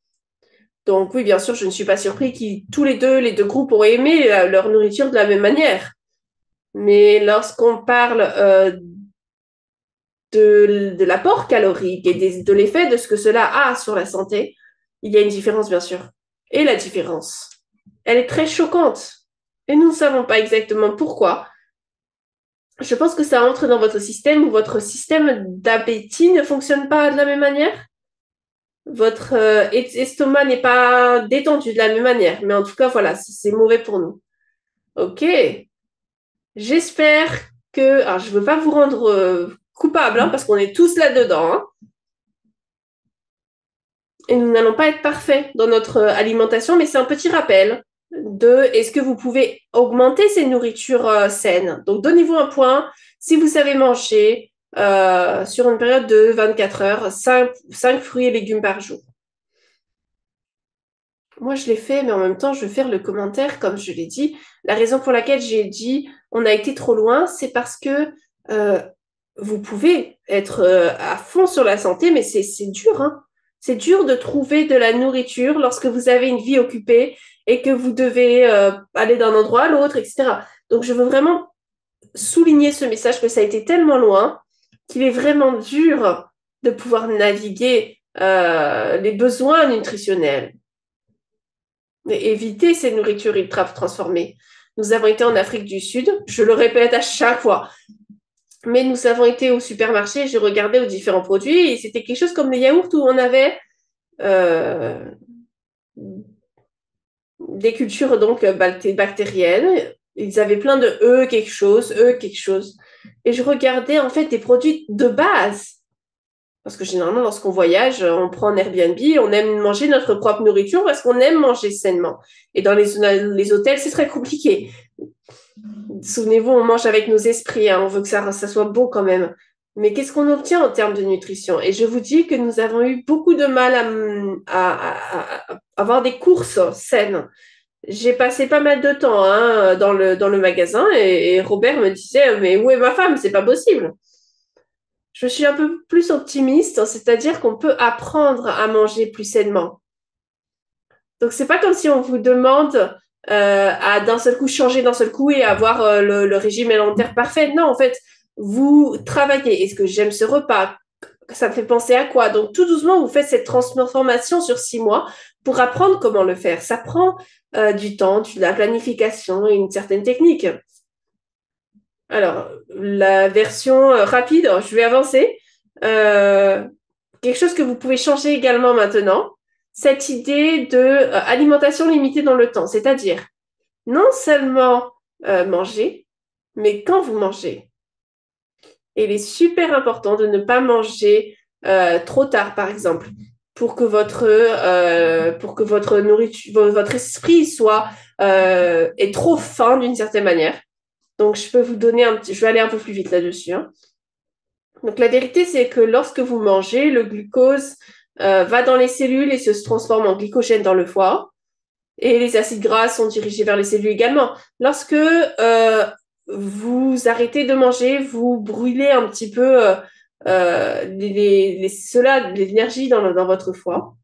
Donc, oui, bien sûr, je ne suis pas surpris que tous les deux groupes auraient aimé leur nourriture de la même manière. Mais lorsqu'on parle de l'apport calorique et de l'effet de ce que cela a sur la santé, il y a une différence, bien sûr. Et la différence, elle est très choquante. Et nous ne savons pas exactement pourquoi. Je pense que ça entre dans votre système ou votre système d'appétit ne fonctionne pas de la même manière. Votre estomac n'est pas détendu de la même manière. Mais en tout cas, voilà, c'est mauvais pour nous. Ok. J'espère que... Alors, je ne veux pas vous rendre coupable, hein, parce qu'on est tous là-dedans. Hein. Et nous n'allons pas être parfaits dans notre alimentation, mais c'est un petit rappel de est-ce que vous pouvez augmenter ces nourritures saines. Donc, donnez-vous un point. Si vous savez manger sur une période de 24 heures, 5 fruits et légumes par jour. Moi, je l'ai fait, mais en même temps, je vais faire le commentaire, comme je l'ai dit. La raison pour laquelle j'ai dit on a été trop loin, c'est parce que vous pouvez être à fond sur la santé, mais c'est dur, hein. C'est dur de trouver de la nourriture lorsque vous avez une vie occupée et que vous devez aller d'un endroit à l'autre, etc. Donc, je veux vraiment souligner ce message que ça a été tellement loin qu'il est vraiment dur de pouvoir naviguer les besoins nutritionnels et éviter ces nourritures ultra transformées. Nous avons été en Afrique du Sud, je le répète à chaque fois, mais nous avons été au supermarché, j'ai regardé aux différents produits et c'était quelque chose comme des yaourts où on avait des cultures donc bactériennes. Ils avaient plein de quelque chose, quelque chose. Et je regardais en fait des produits de base. Parce que généralement, lorsqu'on voyage, on prend un Airbnb, on aime manger notre propre nourriture parce qu'on aime manger sainement. Et dans les hôtels, c'est très compliqué. Souvenez-vous, on mange avec nos esprits, hein, on veut que ça soit beau quand même. Mais qu'est-ce qu'on obtient en termes de nutrition? Et je vous dis que nous avons eu beaucoup de mal à avoir des courses saines. J'ai passé pas mal de temps hein, dans le magasin et Robert me disait, mais où est ma femme? C'est pas possible. Je suis un peu plus optimiste, c'est-à-dire qu'on peut apprendre à manger plus sainement. Donc, c'est pas comme si on vous demande à d'un seul coup changer d'un seul coup et avoir le régime alimentaire parfait. Non, en fait, vous travaillez. Est-ce que j'aime ce repas? Ça me fait penser à quoi? Donc, tout doucement, vous faites cette transformation sur 6 mois pour apprendre comment le faire. Ça prend du temps, de la planification et une certaine technique. Alors, la version rapide, je vais avancer. Euh, Quelque chose que vous pouvez changer également maintenant, cette idée de alimentation limitée dans le temps, c'est-à-dire non seulement manger, mais quand vous mangez. Et il est super important de ne pas manger trop tard, par exemple, pour que votre nourriture, votre esprit soit est trop faim d'une certaine manière. Donc, je peux vous donner je vais aller un peu plus vite là-dessus. Hein. Donc, la vérité, c'est que lorsque vous mangez, le glucose va dans les cellules et se transforme en glycogène dans le foie. Et les acides gras sont dirigés vers les cellules également. Lorsque vous arrêtez de manger, vous brûlez un petit peu l'énergie dans votre foie.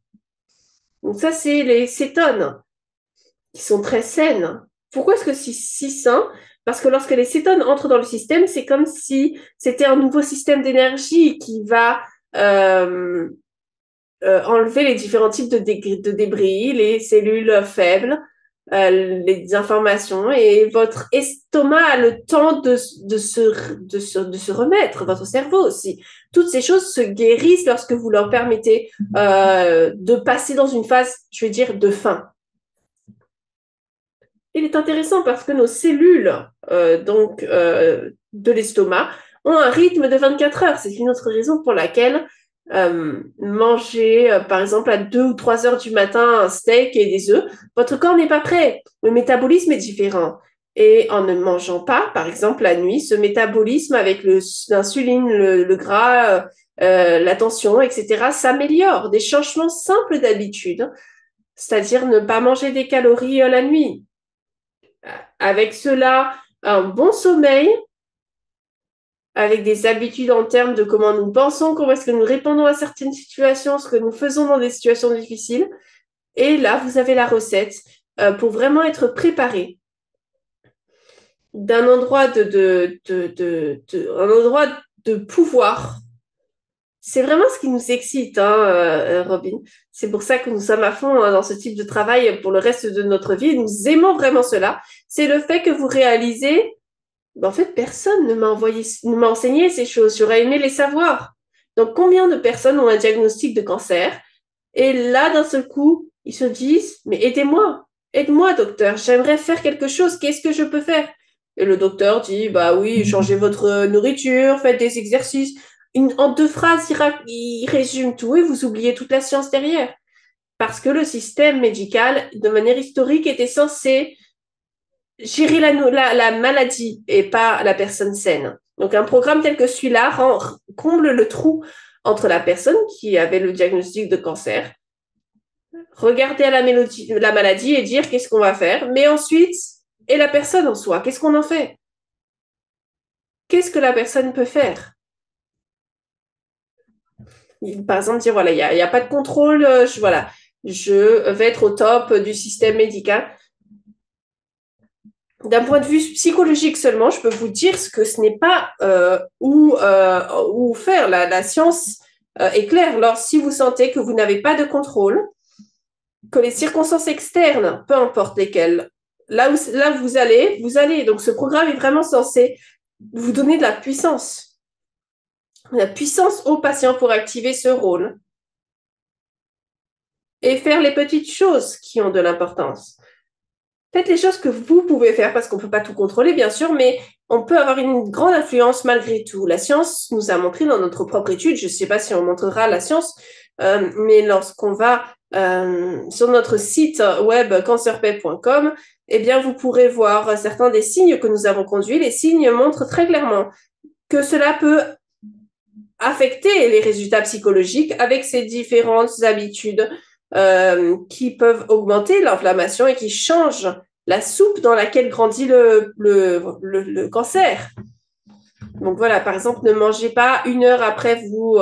Donc, ça, c'est les cétones qui sont très saines. Pourquoi est-ce que c'est si sain? Parce que lorsque les cétones entrent dans le système, c'est comme si c'était un nouveau système d'énergie qui va enlever les différents types de débris, les cellules faibles, les informations, et votre estomac a le temps de se remettre, votre cerveau aussi. Toutes ces choses se guérissent lorsque vous leur permettez de passer dans une phase, je vais dire, de faim. Il est intéressant parce que nos cellules de l'estomac ont un rythme de 24 heures. C'est une autre raison pour laquelle manger, par exemple, à 2 ou 3 heures du matin un steak et des œufs, votre corps n'est pas prêt. Le métabolisme est différent. Et en ne mangeant pas, par exemple, la nuit, ce métabolisme avec l'insuline, le gras, la tension, etc., s'améliore. Des changements simples d'habitude, c'est-à-dire ne pas manger des calories la nuit. Avec cela, un bon sommeil avec des habitudes en termes de comment nous pensons, comment est-ce que nous répondons à certaines situations, ce que nous faisons dans des situations difficiles. Et là, vous avez la recette pour vraiment être préparé d'un endroit un endroit de pouvoir. C'est vraiment ce qui nous excite, hein, Robin. C'est pour ça que nous sommes à fond hein, dans ce type de travail pour le reste de notre vie. Nous aimons vraiment cela. C'est le fait que vous réalisez, ben, en fait, personne ne m'a enseigné ces choses. J'aurais aimé les savoir. Donc, combien de personnes ont un diagnostic de cancer et là, d'un seul coup, ils se disent, mais aidez-moi, aide-moi, docteur, j'aimerais faire quelque chose, qu'est-ce que je peux faire? Et le docteur dit, bah oui, changez votre nourriture, faites des exercices. En 2 phrases, il résume tout et vous oubliez toute la science derrière. Parce que le système médical, de manière historique, était censé gérer la maladie et pas la personne saine. Donc un programme tel que celui-là comble le trou entre la personne qui avait le diagnostic de cancer regarder à la maladie et dire qu'est-ce qu'on va faire, mais ensuite, et la personne en soi, qu'est-ce qu'on en fait? Qu'est-ce que la personne peut faire? Par exemple, dire, voilà, il y a pas de contrôle, voilà, je vais être au top du système médical. D'un point de vue psychologique seulement, je peux vous dire que ce n'est pas où faire. La science est claire. Alors, si vous sentez que vous n'avez pas de contrôle, que les circonstances externes, peu importe lesquelles, là où vous allez, vous allez. Donc, ce programme est vraiment censé vous donner de la puissance au patient pour activer ce rôle et faire les petites choses qui ont de l'importance. Faites les choses que vous pouvez faire parce qu'on ne peut pas tout contrôler, bien sûr, mais on peut avoir une grande influence malgré tout. La science nous a montré dans notre propre étude, je ne sais pas si on montrera la science, mais lorsqu'on va sur notre site web cancerpay.com, eh bien, vous pourrez voir certains des signes que nous avons conduits. Les signes montrent très clairement que cela peut affecter les résultats psychologiques avec ces différentes habitudes qui peuvent augmenter l'inflammation et qui changent la soupe dans laquelle grandit le cancer. Donc voilà, par exemple, ne mangez pas 1 heure après vous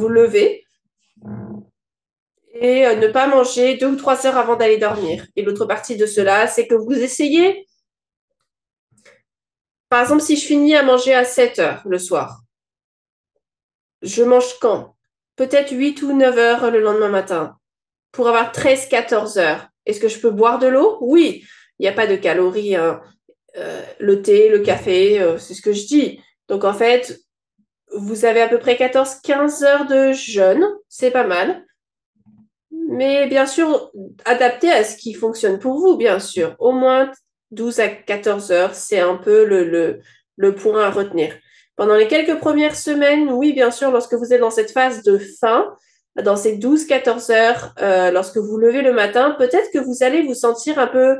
lever et ne pas manger 2 ou 3 heures avant d'aller dormir. Et l'autre partie de cela, c'est que vous essayez, par exemple, si je finis à manger à 7 heures le soir, je mange quand? Peut-être 8 ou 9 heures le lendemain matin pour avoir 13 14 heures. Est-ce que je peux boire de l'eau? Oui, il n'y a pas de calories. Hein. Le thé, le café, c'est ce que je dis. Donc en fait, vous avez à peu près 14 15 heures de jeûne, c'est pas mal. Mais bien sûr, adapté à ce qui fonctionne pour vous, bien sûr. Au moins 12 à 14 heures, c'est un peu le point à retenir. Pendant les quelques premières semaines, oui, bien sûr, lorsque vous êtes dans cette phase de faim, dans ces 12 14 heures, lorsque vous levez le matin, peut-être que vous allez vous sentir un peu...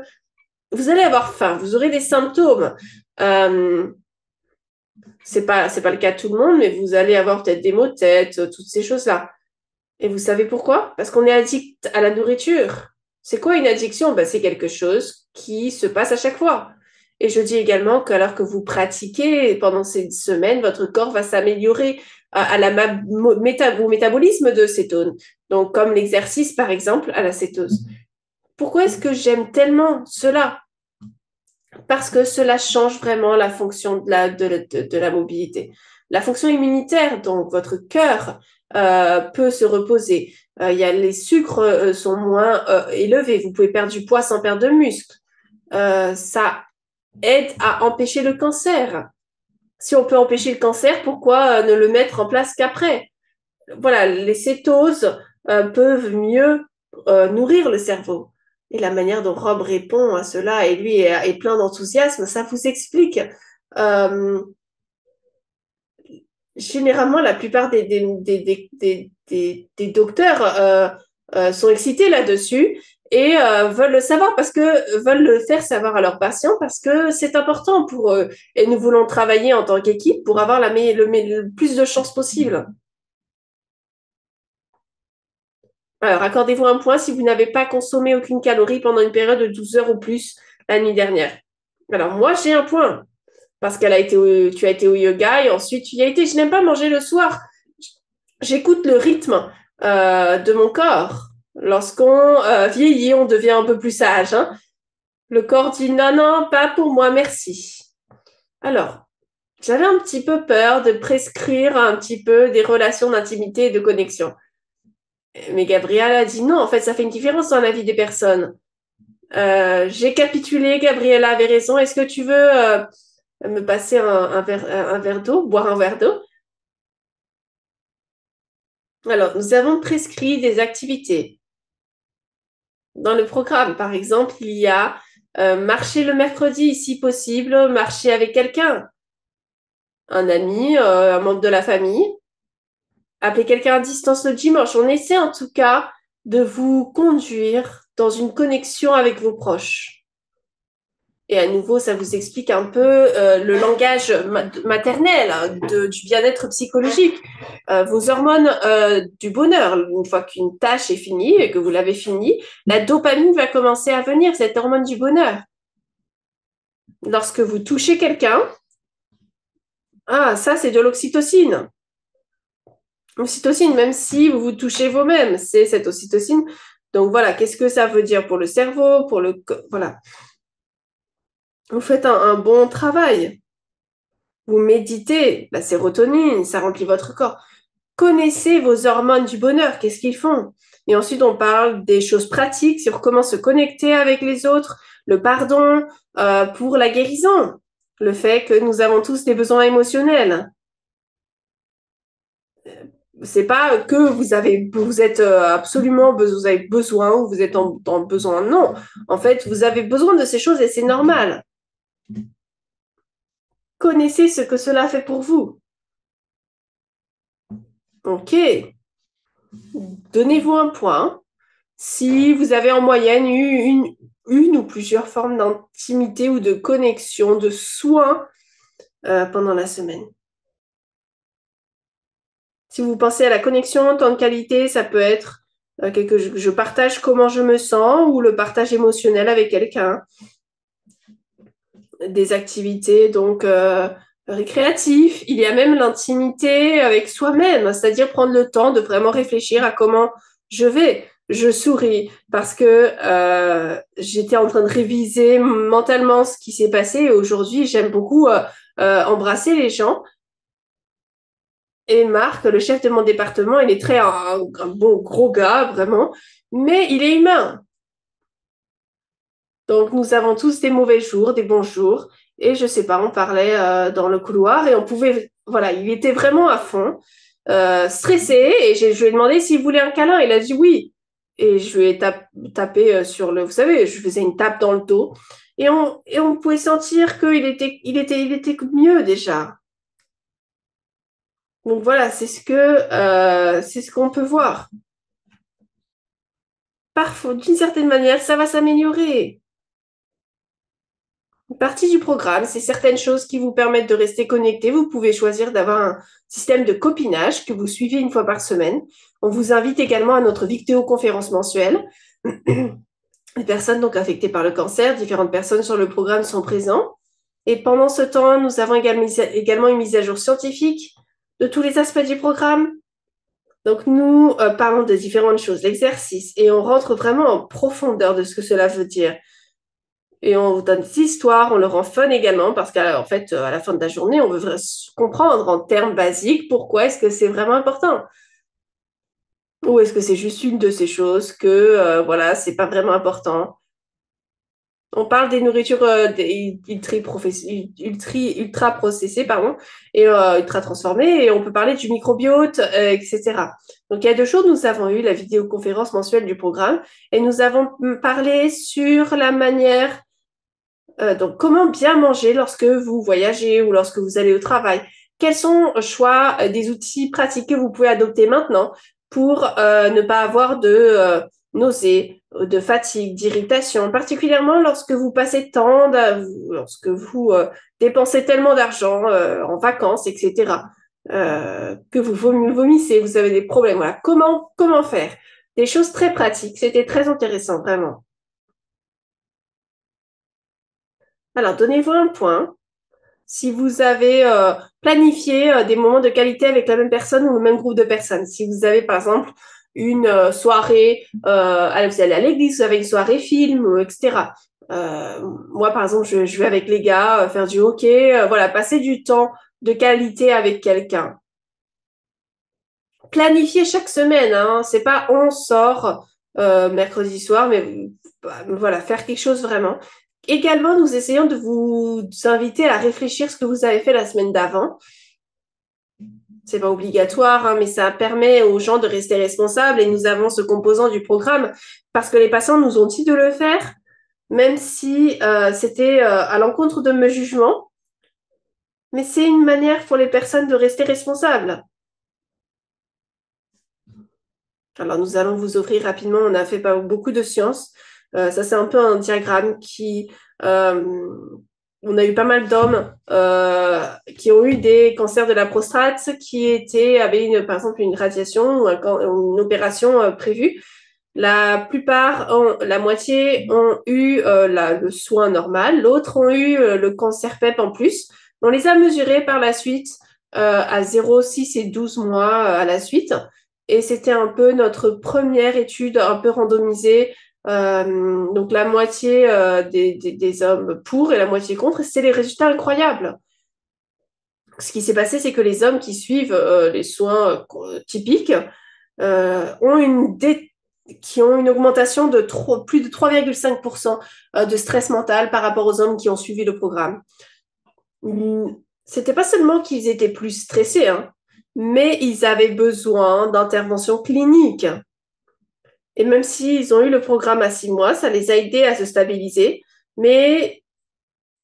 Vous allez avoir faim, vous aurez des symptômes. Euh, c'est pas le cas de tout le monde, mais vous allez avoir peut-être des maux de tête, toutes ces choses-là. Et vous savez pourquoi? Parce qu'on est addict à la nourriture. C'est quoi une addiction? Ben, c'est quelque chose qui se passe à chaque fois. Et je dis également qu'alors que vous pratiquez pendant ces semaines, votre corps va s'améliorer au métabolisme de cétone. Donc, comme l'exercice, par exemple, à la cétose. Pourquoi est-ce que j'aime tellement cela? Parce que cela change vraiment la fonction de la mobilité. La fonction immunitaire, donc votre cœur peut se reposer. Les sucres sont moins élevés. Vous pouvez perdre du poids sans perdre de muscle. Ça aide à empêcher le cancer. Si on peut empêcher le cancer, pourquoi ne le mettre en place qu'après? Voilà, les cétoses peuvent mieux nourrir le cerveau. Et la manière dont Rob répond à cela, et lui est plein d'enthousiasme, ça vous explique. Euh, Généralement, la plupart des docteurs sont excités là-dessus et veulent le savoir parce que veulent le faire savoir à leurs patients parce que c'est important pour eux. Et nous voulons travailler en tant qu'équipe pour avoir le plus de chances possible. Alors, accordez-vous un point si vous n'avez pas consommé aucune calorie pendant une période de 12 heures ou plus la nuit dernière. Alors, moi, j'ai un point. parce tu as été au yoga et ensuite tu y as été. Je n'aime pas manger le soir. J'écoute le rythme de mon corps. Lorsqu'on vieillit, on devient un peu plus sage, hein. Le corps dit non, non, pas pour moi, merci. Alors, j'avais un petit peu peur de prescrire un petit peu des relations d'intimité et de connexion. Mais Gabrielle a dit non, en fait, ça fait une différence dans la vie des personnes. J'ai capitulé, Gabriella avait raison. Est-ce que tu veux me passer un verre d'eau, boire un verre d'eau? Alors, nous avons prescrit des activités. Dans le programme, par exemple, il y a marcher le mercredi, si possible, marcher avec quelqu'un, un ami, un membre de la famille, appeler quelqu'un à distance le dimanche. On essaie en tout cas de vous conduire dans une connexion avec vos proches. Et à nouveau, ça vous explique un peu le langage maternel du bien-être psychologique. Vos hormones du bonheur, une fois qu'une tâche est finie et que vous l'avez finie, la dopamine va commencer à venir, cette hormone du bonheur. Lorsque vous touchez quelqu'un, ah, ça c'est de l'oxytocine. Oxytocine, même si vous vous touchez vous-même, c'est cette oxytocine. Donc voilà, qu'est-ce que ça veut dire pour le cerveau, pour le... Voilà. Vous faites un bon travail. Vous méditez, la sérotonine, ça remplit votre corps. Connaissez vos hormones du bonheur, qu'est-ce qu'ils font? Et ensuite, on parle des choses pratiques sur comment se connecter avec les autres, le pardon pour la guérison, le fait que nous avons tous des besoins émotionnels. C'est pas que vous êtes absolument, vous avez besoin ou vous êtes en besoin. Non, en fait, vous avez besoin de ces choses et c'est normal. Connaissez ce que cela fait pour vous. Ok. Donnez-vous un point. Si vous avez en moyenne eu une ou plusieurs formes d'intimité ou de connexion, de soins pendant la semaine. Si vous pensez à la connexion, temps de qualité, ça peut être je partage comment je me sens ou le partage émotionnel avec quelqu'un. Des activités donc récréatives. Il y a même l'intimité avec soi-même, c'est-à-dire prendre le temps de vraiment réfléchir à comment je vais. Je souris parce que j'étais en train de réviser mentalement ce qui s'est passé et aujourd'hui j'aime beaucoup embrasser les gens. Et Marc, le chef de mon département, il est très un bon gros gars, vraiment, mais il est humain. Donc, nous avons tous des mauvais jours, des bons jours. Et je sais pas, on parlait dans le couloir et on pouvait, voilà, il était vraiment à fond, stressé. Et je lui ai demandé s'il voulait un câlin. Il a dit oui. Et je lui ai tapé sur le, vous savez, je faisais une tape dans le dos. Et on pouvait sentir il était mieux déjà. Donc voilà, c'est ce qu'on peut voir. Parfois, d'une certaine manière, ça va s'améliorer. Une partie du programme, c'est certaines choses qui vous permettent de rester connecté. Vous pouvez choisir d'avoir un système de copinage que vous suivez une fois par semaine. On vous invite également à notre vidéoconférence mensuelle. Les personnes donc affectées par le cancer, différentes personnes sur le programme sont présentes. Et pendant ce temps, nous avons également une mise à jour scientifique de tous les aspects du programme. Donc nous parlons de différentes choses, l'exercice, et on rentre vraiment en profondeur de ce que cela veut dire. Et on vous donne des histoires, on le rend fun également parce qu'en fait, à la fin de la journée, on veut comprendre en termes basiques pourquoi est-ce que c'est vraiment important. Ou est-ce que c'est juste une de ces choses que, voilà, c'est pas vraiment important. On parle des nourritures ultra processées, pardon, et ultra transformées, et on peut parler du microbiote, etc. Donc, il y a 2 jours, nous avons eu la vidéoconférence mensuelle du programme, et nous avons parlé sur la manière donc, comment bien manger lorsque vous voyagez ou lorsque vous allez au travail? Quels sont, choix, des outils pratiques que vous pouvez adopter maintenant pour ne pas avoir de nausées, de fatigue, d'irritation, particulièrement lorsque vous passez lorsque vous dépensez tellement d'argent en vacances, etc., que vous vomissez, vous avez des problèmes. Voilà. Comment faire? Des choses très pratiques. C'était très intéressant, vraiment. Alors, donnez-vous un point. si vous avez planifié des moments de qualité avec la même personne ou le même groupe de personnes. Si vous avez, par exemple, une soirée, vous allez à l'église, vous avez une soirée film, etc. Moi, par exemple, je vais avec les gars faire du hockey, voilà, passer du temps de qualité avec quelqu'un. Planifier chaque semaine, hein, c'est pas on sort mercredi soir, mais voilà, faire quelque chose vraiment. Également, nous essayons de vous inviter à réfléchir ce que vous avez fait la semaine d'avant. C'est pas obligatoire, hein, mais ça permet aux gens de rester responsables et nous avons ce composant du programme parce que les patients nous ont dit de le faire, même si c'était à l'encontre de mes jugements. Mais c'est une manière pour les personnes de rester responsables. Alors, nous allons vous offrir rapidement, on a fait pas beaucoup de sciences. Ça, c'est un peu un diagramme qui... on a eu pas mal d'hommes qui ont eu des cancers de la prostate, avaient par exemple une radiation ou une opération prévue. La plupart, la moitié ont eu le soin normal, l'autre ont eu le cancer PEP en plus. On les a mesurés par la suite à 0, 6 et 12 mois à la suite. Et c'était un peu notre première étude un peu randomisée. Donc la moitié des hommes pour et la moitié contre. Et c'était les résultats incroyables. Ce qui s'est passé, c'est que les hommes qui suivent les soins typiques qui ont une augmentation de plus de 3,5% de stress mental par rapport aux hommes qui ont suivi le programme. C'était pas seulement qu'ils étaient plus stressés, hein, mais ils avaient besoin d'interventions cliniques. Et même s'ils ont eu le programme à 6 mois, ça les a aidés à se stabiliser, mais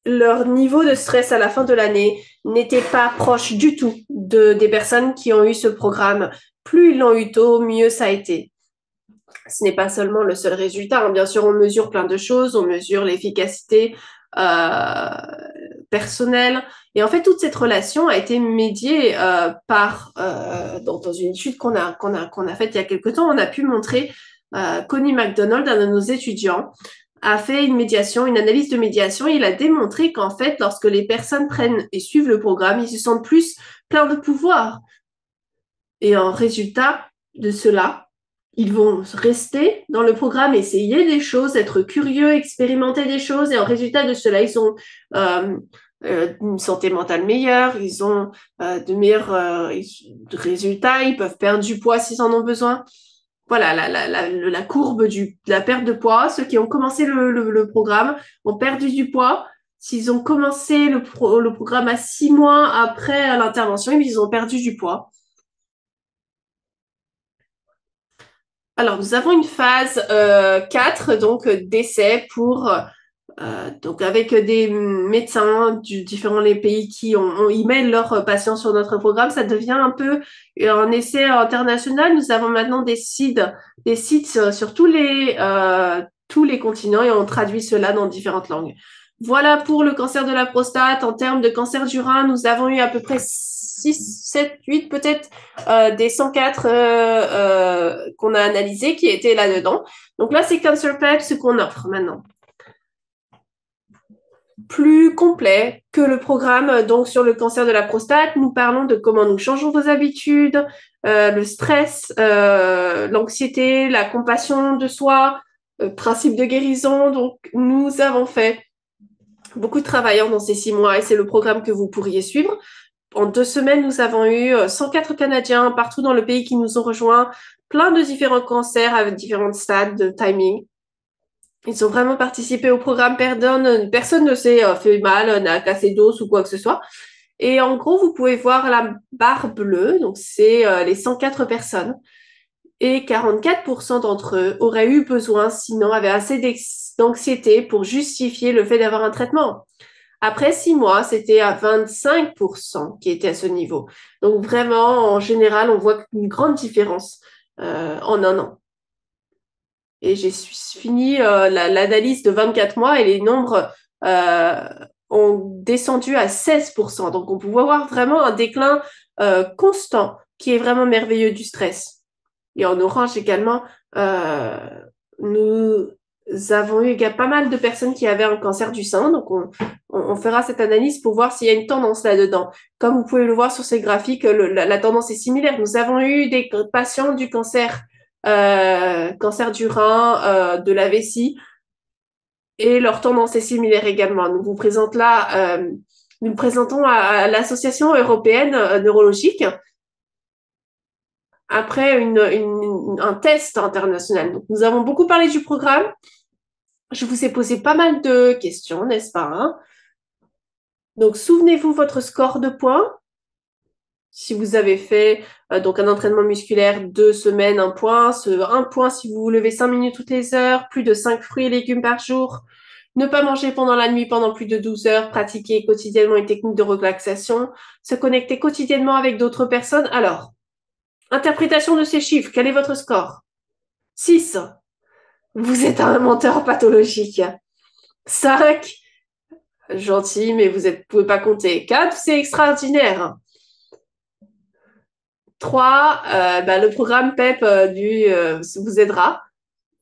leur niveau de stress à la fin de l'année n'était pas proche du tout des personnes qui ont eu ce programme. Plus ils l'ont eu tôt, mieux ça a été. Ce n'est pas seulement le seul résultat, hein. Bien sûr, on mesure plein de choses, on mesure l'efficacité personnelle. Et en fait, toute cette relation a été médiée dans une étude qu'on a faite il y a quelque temps. On a pu montrer, Connie McDonald, un de nos étudiants, a fait une médiation, une analyse de médiation. Il a démontré qu'en fait, lorsque les personnes prennent et suivent le programme, ils se sentent plus pleins de pouvoir. Et en résultat de cela, ils vont rester dans le programme, essayer des choses, être curieux, expérimenter des choses. Et en résultat de cela, ils ont une santé mentale meilleure, ils ont de meilleurs résultats, ils peuvent perdre du poids s'ils en ont besoin. Voilà, la courbe de la perte de poids. Ceux qui ont commencé le programme ont perdu du poids. S'ils ont commencé le programme à 6 mois après l'intervention, ils ont perdu du poids. Alors, nous avons une phase 4, donc d'essai donc avec des médecins du différents les pays qui ils mêlent leurs patients sur notre programme. Ça devient un peu un essai international. Nous avons maintenant des sites sur tous les continents et on traduit cela dans différentes langues. Voilà pour le cancer de la prostate. En termes de cancer du rein, nous avons eu à peu près 6, 7, 8 peut-être des 104 qu'on a analysés qui étaient là-dedans. Donc là, c'est Cancer PEP, ce qu'on offre maintenant. Plus complet que le programme donc sur le cancer de la prostate. Nous parlons de comment nous changeons vos habitudes, le stress, l'anxiété, la compassion de soi, principe de guérison. Donc, nous avons fait beaucoup de travail dans ces 6 mois et c'est le programme que vous pourriez suivre. En 2 semaines, nous avons eu 104 Canadiens partout dans le pays qui nous ont rejoints, plein de différents cancers avec différents stades de timing. Ils ont vraiment participé au programme. Personne ne s'est fait mal, n'a cassé d'os ou quoi que ce soit. Et en gros, vous pouvez voir la barre bleue, donc c'est les 104 personnes. Et 44% d'entre eux auraient eu besoin, sinon avaient assez d'anxiété pour justifier le fait d'avoir un traitement. Après 6 mois, c'était à 25% qui était à ce niveau. Donc vraiment, en général, on voit une grande différence en un an. Et j'ai fini l'analyse de 24 mois et les nombres ont descendu à 16%. Donc on peut voir vraiment un déclin constant qui est vraiment merveilleux du stress. Et en orange également, nous avons eu pas mal de personnes qui avaient un cancer du sein, donc on fera cette analyse pour voir s'il y a une tendance là-dedans. Comme vous pouvez le voir sur ces graphiques, la tendance est similaire. Nous avons eu des patients du cancer du rein, de la vessie, et leur tendance est similaire également. Nous présentons à l'Association européenne neurologique après un test international. Donc, nous avons beaucoup parlé du programme. Je vous ai posé pas mal de questions, n'est-ce pas, hein? Donc, souvenez-vous votre score de points. Si vous avez fait donc un entraînement musculaire 2 semaines, 1 point. Un point si vous vous levez 5 minutes toutes les heures, plus de 5 fruits et légumes par jour. Ne pas manger pendant la nuit pendant plus de 12 heures, pratiquer quotidiennement une technique de relaxation, se connecter quotidiennement avec d'autres personnes. Alors, interprétation de ces chiffres, quel est votre score? 6. Vous êtes un menteur pathologique. 5. Gentil, mais vous ne pouvez pas compter. 4. C'est extraordinaire. 3. Le programme PEP vous aidera.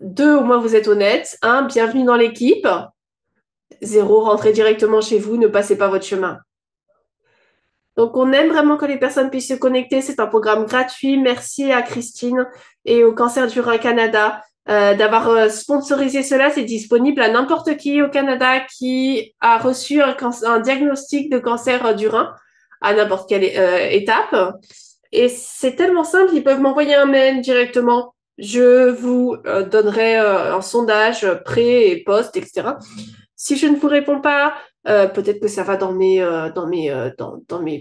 2. Au moins, vous êtes honnête. 1. Bienvenue dans l'équipe. 0. Rentrez directement chez vous, ne passez pas votre chemin. Donc, on aime vraiment que les personnes puissent se connecter. C'est un programme gratuit. Merci à Christine et au Cancer du Rein Canada d'avoir sponsorisé cela. C'est disponible à n'importe qui au Canada qui a reçu un diagnostic de cancer du rein à n'importe quelle étape. Et c'est tellement simple, ils peuvent m'envoyer un mail directement. Je vous donnerai un sondage pré et post, etc. Si je ne vous réponds pas, peut-être que ça va dans mes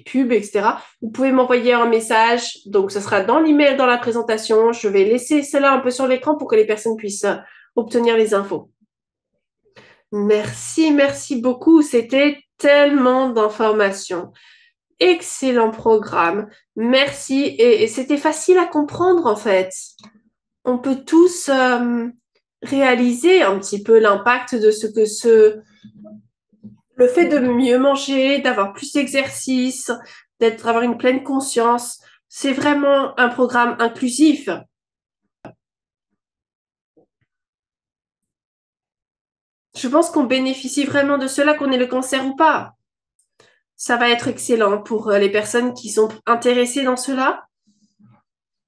pubs, etc. Vous pouvez m'envoyer un message. Donc, ce sera dans l'email, dans la présentation. Je vais laisser cela un peu sur l'écran pour que les personnes puissent obtenir les infos. Merci, merci beaucoup. C'était tellement d'informations. Excellent programme. Merci. Et c'était facile à comprendre, en fait. On peut tous réaliser un petit peu l'impact de le fait de mieux manger, d'avoir plus d'exercice, d'avoir une pleine conscience. C'est vraiment un programme inclusif. Je pense qu'on bénéficie vraiment de cela, qu'on ait le cancer ou pas. Ça va être excellent pour les personnes qui sont intéressées dans cela.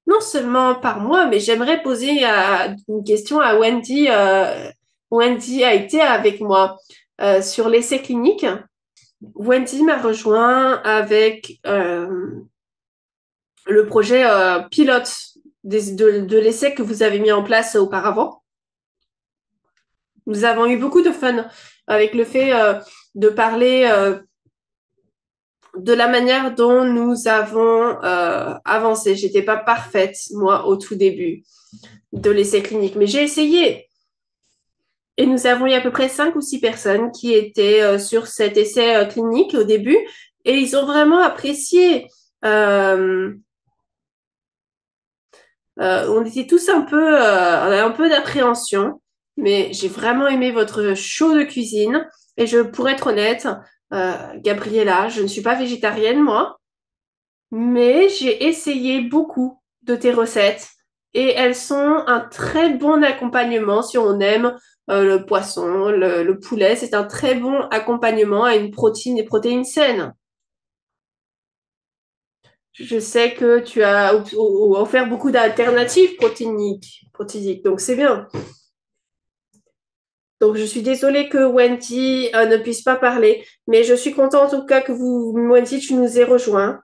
Non seulement par moi, mais j'aimerais poser une question à Wendy. Wendy a été avec moi sur l'essai clinique. Wendy m'a rejoint avec le projet pilote de l'essai que vous avez mis en place auparavant. Nous avons eu beaucoup de fun avec le fait de parler de la manière dont nous avons avancé. J'étais pas parfaite, moi, au tout début de l'essai clinique, mais j'ai essayé. Et nous avons eu à peu près 5 ou 6 personnes qui étaient sur cet essai clinique au début, et ils ont vraiment apprécié. On était tous on avait un peu d'appréhension, mais j'ai vraiment aimé votre show de cuisine. Et pour être honnête, Gabriella, je ne suis pas végétarienne, moi, mais j'ai essayé beaucoup de tes recettes et elles sont un très bon accompagnement si on aime le poisson, le poulet. C'est un très bon accompagnement à une protéine et protéines saines. Je sais que tu as offert beaucoup d'alternatives protéiniques, donc c'est bien. Donc, je suis désolée que Wendy ne puisse pas parler, mais je suis contente en tout cas que Wendy, tu nous aies rejoints.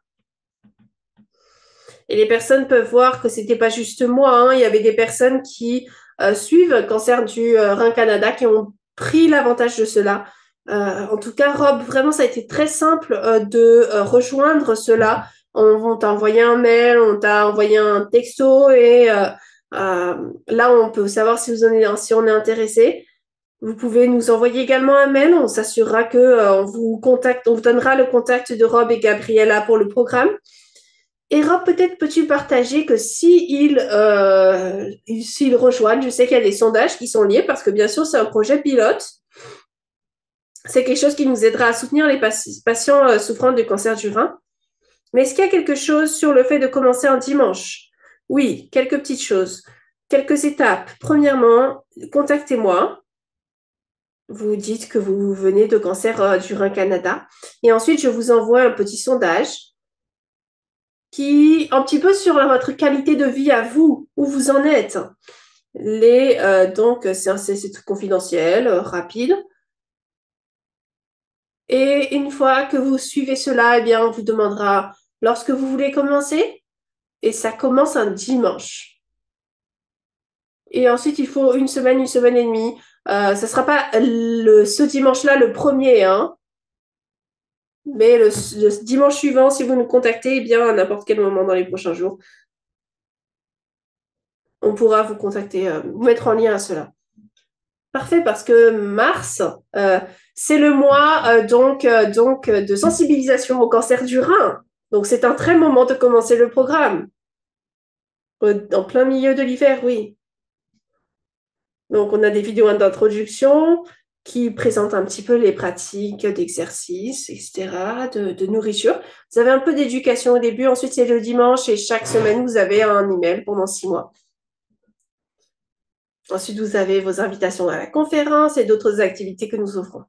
Et les personnes peuvent voir que c'était pas juste moi, hein. Il y avait des personnes qui suivent Cancer du Rein Canada qui ont pris l'avantage de cela. En tout cas, Rob, vraiment, ça a été très simple de rejoindre cela. On t'a envoyé un mail, on t'a envoyé un texto et là, on peut savoir si on est intéressé. Vous pouvez nous envoyer également un mail. On s'assurera que on vous contacte, on vous donnera le contact de Rob et Gabriella pour le programme. Et Rob, peut-être peux-tu partager que s'ils rejoignent, je sais qu'il y a des sondages qui sont liés parce que bien sûr, c'est un projet pilote. C'est quelque chose qui nous aidera à soutenir les patients souffrant du cancer du rein. Mais est-ce qu'il y a quelque chose sur le fait de commencer un dimanche? Oui, quelques petites choses, quelques étapes. Premièrement, contactez-moi. Vous dites que vous venez de Cancer du Rein Canada. Et ensuite, je vous envoie un petit sondage qui, un petit peu sur votre qualité de vie à vous, où vous en êtes. Donc, c'est tout confidentiel, rapide. Et une fois que vous suivez cela, eh bien, on vous demandera lorsque vous voulez commencer. Et ça commence un dimanche. Et ensuite, il faut une semaine et demie. Ça ne sera pas ce dimanche-là le premier, hein, mais le dimanche suivant, si vous nous contactez, eh bien, à n'importe quel moment dans les prochains jours, on pourra vous contacter, vous mettre en lien à cela. Parfait, parce que mars, euh, c'est le mois de sensibilisation au cancer du rein. Donc, c'est un très bon moment de commencer le programme. En plein milieu de l'hiver, oui. Donc, on a des vidéos d'introduction qui présentent un petit peu les pratiques d'exercice, etc., de nourriture. Vous avez un peu d'éducation au début, ensuite c'est le dimanche et chaque semaine, vous avez un email pendant 6 mois. Ensuite, vous avez vos invitations à la conférence et d'autres activités que nous offrons.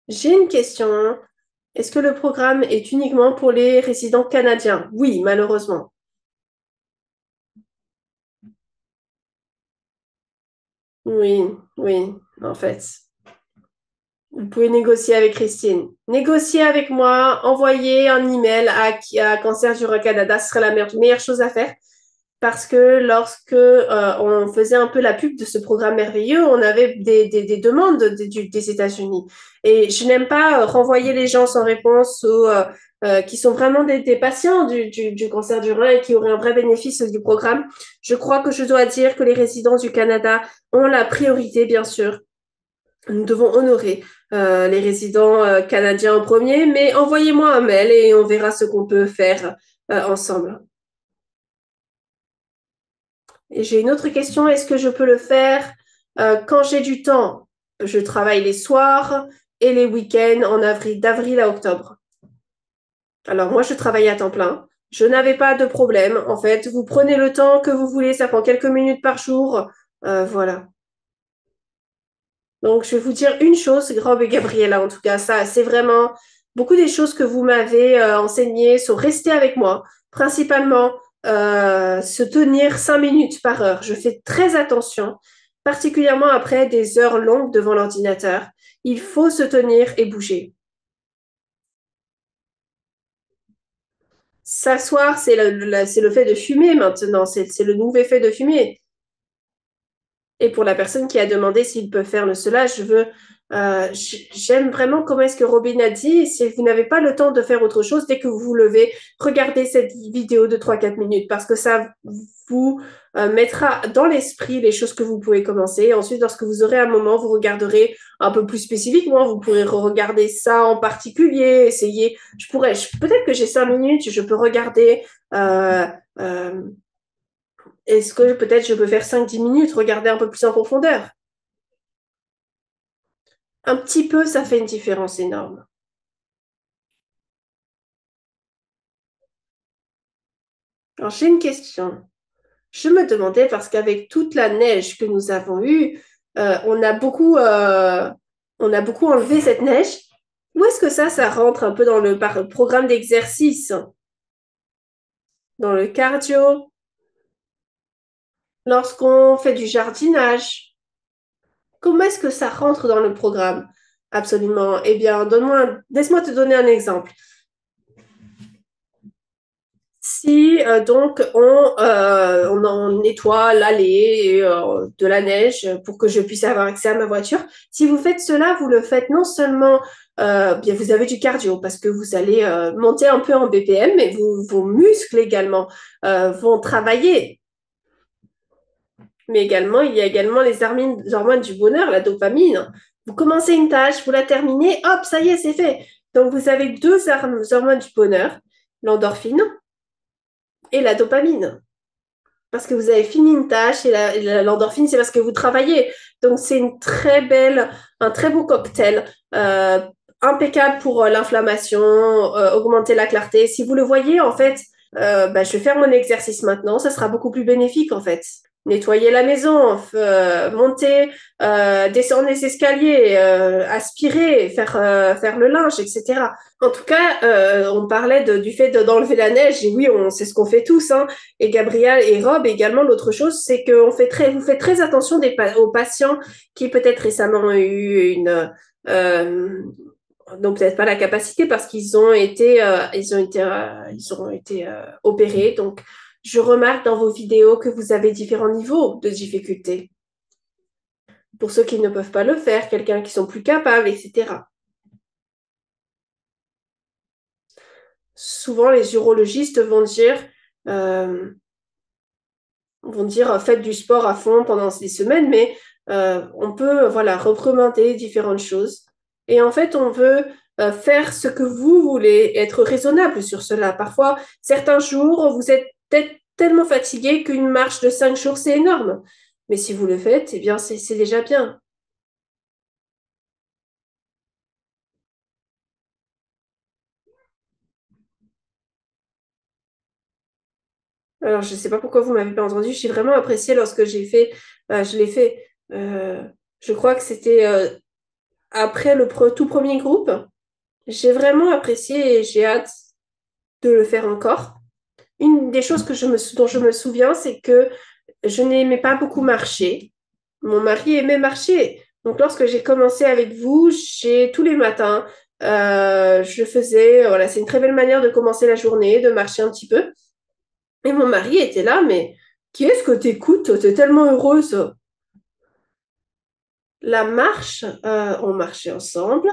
J'ai une question. Est-ce que le programme est uniquement pour les résidents canadiens? Oui, malheureusement. Oui, oui, en fait. Vous pouvez négocier avec Christine. Négocier avec moi, envoyer un email à Cancer du Roi Canada, ce serait la meilleure chose à faire. Parce que lorsque on faisait un peu la pub de ce programme merveilleux, on avait des demandes des États-Unis. Et je n'aime pas renvoyer les gens sans réponse ou qui sont vraiment des patients du cancer du rein et qui auraient un vrai bénéfice du programme. Je crois que je dois dire que les résidents du Canada ont la priorité, bien sûr. Nous devons honorer les résidents canadiens en premier, mais envoyez-moi un mail et on verra ce qu'on peut faire ensemble. Et j'ai une autre question, est-ce que je peux le faire quand j'ai du temps? Je travaille les soirs et les week-ends d'avril à octobre. Alors moi, je travaille à temps plein. Je n'avais pas de problème. En fait, vous prenez le temps que vous voulez, ça prend quelques minutes par jour. Voilà. Donc, je vais vous dire une chose, Rob et Gabriella, en tout cas, ça, c'est vraiment beaucoup des choses que vous m'avez enseignées sont restées avec moi. Principalement, se tenir 5 minutes par heure. Je fais très attention, particulièrement après des heures longues devant l'ordinateur. Il faut se tenir et bouger. S'asseoir, c'est le fait de fumer maintenant. C'est le nouveau fait de fumer. Et pour la personne qui a demandé s'il peut faire cela, j'aime vraiment comment est-ce que Robin a dit, si vous n'avez pas le temps de faire autre chose, dès que vous vous levez, regardez cette vidéo de 3-4 minutes parce que ça vous mettra dans l'esprit les choses que vous pouvez commencer. Et ensuite, lorsque vous aurez un moment, vous regarderez un peu plus spécifiquement, vous pourrez regarder ça en particulier, essayer, peut-être que j'ai 5 minutes, je peux regarder euh, euh, est-ce que peut-être je peux faire 5-10 minutes, regarder un peu plus en profondeur? Un petit peu, ça fait une différence énorme. Alors, j'ai une question. Je me demandais, parce qu'avec toute la neige que nous avons eue, euh, on a beaucoup, euh, on a beaucoup enlevé cette neige. Où est-ce que ça rentre un peu dans le programme d'exercice, dans le cardio, lorsqu'on fait du jardinage? Comment est-ce que ça rentre dans le programme? Absolument. Eh bien, laisse-moi te donner un exemple. Si on nettoie l'allée de la neige pour que je puisse avoir accès à ma voiture, si vous faites cela, vous le faites non seulement, bien vous avez du cardio parce que vous allez monter un peu en BPM, mais vos muscles également vont travailler. Mais également, il y a également les hormones du bonheur, la dopamine. Vous commencez une tâche, vous la terminez, hop, ça y est, c'est fait. Donc vous avez deux hormones du bonheur, l'endorphine et la dopamine. Parce que vous avez fini une tâche et l'endorphine, c'est parce que vous travaillez. Donc, c'est un très beau cocktail, impeccable pour l'inflammation, augmenter la clarté. Si vous le voyez, en fait, je vais faire mon exercice maintenant, ça sera beaucoup plus bénéfique, en fait. nettoyer la maison, monter, descendre les escaliers, aspirer, faire le linge, etc. En tout cas, on parlait du fait d'enlever la neige, et oui, c'est ce qu'on fait tous, hein. Et Gabriel et Rob également, l'autre chose, c'est que vous faites très attention aux patients qui peut-être récemment ont eu donc peut-être pas la capacité parce ils ont été opérés. Donc, je remarque dans vos vidéos que vous avez différents niveaux de difficulté. Pour ceux qui ne peuvent pas le faire, quelqu'un qui sont plus capables, etc. Souvent, les urologistes euh, vont dire faites du sport à fond pendant ces semaines, mais on peut voilà recommander différentes choses. Et en fait, on veut faire ce que vous voulez, être raisonnable sur cela. Parfois, certains jours, vous êtes peut-être tellement fatigué qu'une marche de 5 jours, c'est énorme. Mais si vous le faites, eh bien, c'est déjà bien. Alors, je ne sais pas pourquoi vous m'avez pas entendu. J'ai vraiment apprécié lorsque je l'ai fait. Je crois que c'était après tout premier groupe. J'ai vraiment apprécié et j'ai hâte de le faire encore. Une des choses dont je me souviens, c'est que je n'aimais pas beaucoup marcher. Mon mari aimait marcher. Donc, lorsque j'ai commencé avec vous, tous les matins, voilà, c'est une très belle manière de commencer la journée, de marcher un petit peu. Et mon mari était là, mais qui est-ce que t'écoutes? T'es tellement heureuse. La marche, on marchait ensemble.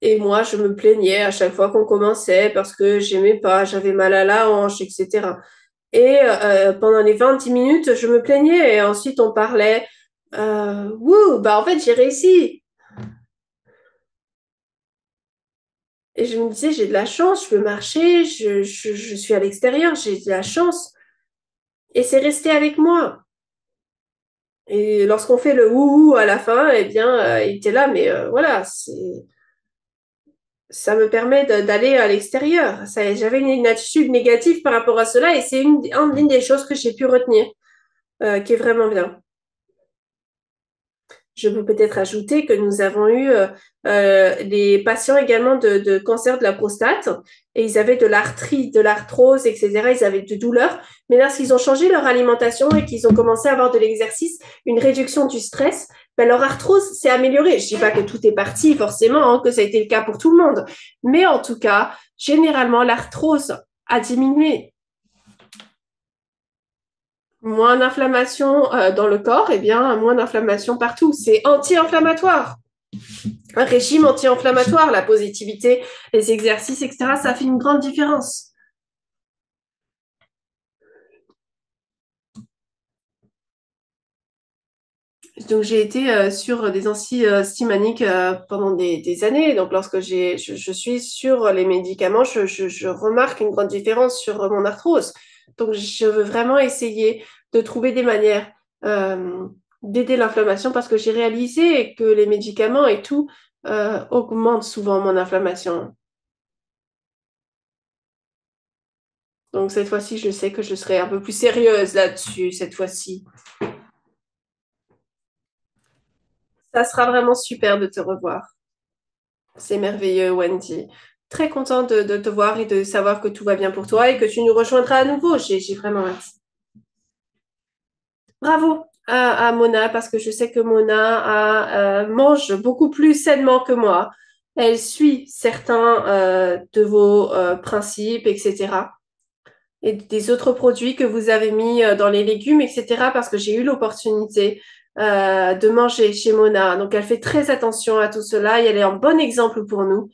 Et moi, je me plaignais à chaque fois qu'on commençait parce que j'aimais pas, j'avais mal à la hanche, etc. Et pendant les 20 10 minutes, je me plaignais et ensuite on parlait. Wouh, bah en fait, j'ai réussi. Et je me disais, j'ai de la chance, je peux marcher, je suis à l'extérieur, j'ai de la chance. Et c'est resté avec moi. Et lorsqu'on fait le wouhou à la fin, eh bien, il était là, mais voilà, ça me permet d'aller à l'extérieur. J'avais une attitude négative par rapport à cela et c'est une des choses que j'ai pu retenir, qui est vraiment bien. Je peux peut-être ajouter que nous avons eu des patients également de cancer de la prostate et ils avaient de l'arthrite, de l'arthrose, etc. Ils avaient de douleurs. Mais lorsqu'ils ont changé leur alimentation et qu'ils ont commencé à avoir de l'exercice, une réduction du stress, ben leur arthrose s'est améliorée. Je ne dis pas que tout est parti forcément, hein, que ça a été le cas pour tout le monde. Mais en tout cas, généralement, l'arthrose a diminué. Moins d'inflammation dans le corps, et bien moins d'inflammation partout. C'est anti-inflammatoire. Un régime anti-inflammatoire, la positivité, les exercices, etc., ça fait une grande différence. Donc, j'ai été sur des antihistaminiques pendant des années. Donc, lorsque je suis sur les médicaments, je remarque une grande différence sur mon arthrose. Donc, je veux vraiment essayer de trouver des manières euh, d'aider l'inflammation parce que j'ai réalisé que les médicaments et tout augmentent souvent mon inflammation. Donc, cette fois-ci, je sais que je serai un peu plus sérieuse là-dessus, cette fois-ci. Ça sera vraiment super de te revoir. C'est merveilleux, Wendy. Très content de te voir et de savoir que tout va bien pour toi et que tu nous rejoindras à nouveau. J'ai vraiment hâte. Bravo à Mona parce que je sais que mange beaucoup plus sainement que moi. Elle suit certains de vos principes, etc. Et des autres produits que vous avez mis dans les légumes, etc. Parce que j'ai eu l'opportunité de manger chez Mona. Donc, elle fait très attention à tout cela et elle est un bon exemple pour nous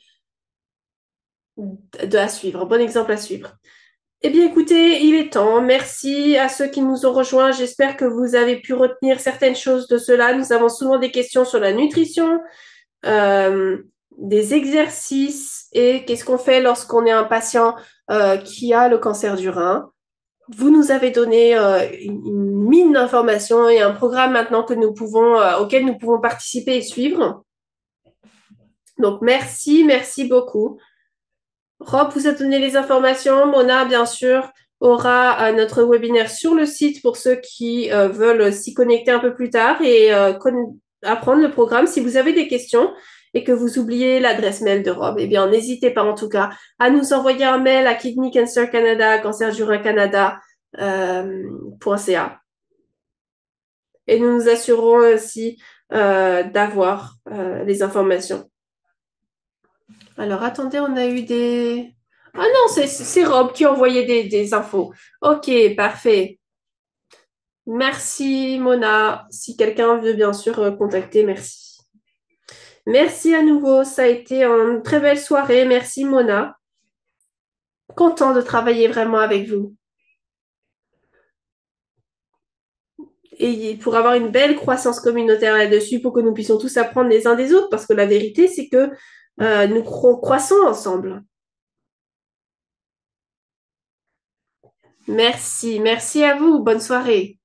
à suivre, un bon exemple à suivre. Eh bien, écoutez, il est temps. Merci à ceux qui nous ont rejoints. J'espère que vous avez pu retenir certaines choses de cela. Nous avons souvent des questions sur la nutrition, euh, des exercices et qu'est-ce qu'on fait lorsqu'on est un patient qui a le cancer du rein. Vous nous avez donné une mine d'informations et un programme maintenant auquel nous pouvons participer et suivre. Donc, merci beaucoup. Rob vous a donné les informations, Mona, bien sûr. aura notre webinaire sur le site pour ceux qui veulent s'y connecter un peu plus tard et apprendre le programme. Si vous avez des questions et que vous oubliez l'adresse mail de Rob, eh bien, n'hésitez pas en tout cas à nous envoyer un mail à Kidney Cancer Canada, Cancer du rein Canada, .ca. Et nous nous assurerons ainsi d'avoir les informations. Alors, attendez, on a eu des... Ah non, c'est Rob qui envoyait des infos. Ok, parfait. Merci, Mona. Si quelqu'un veut bien sûr contacter, merci. Merci à nouveau. Ça a été une très belle soirée. Merci, Mona. Content de travailler vraiment avec vous. Et pour avoir une belle croissance communautaire là-dessus, pour que nous puissions tous apprendre les uns des autres, parce que la vérité, c'est que nous croissons ensemble. Merci, merci à vous. Bonne soirée.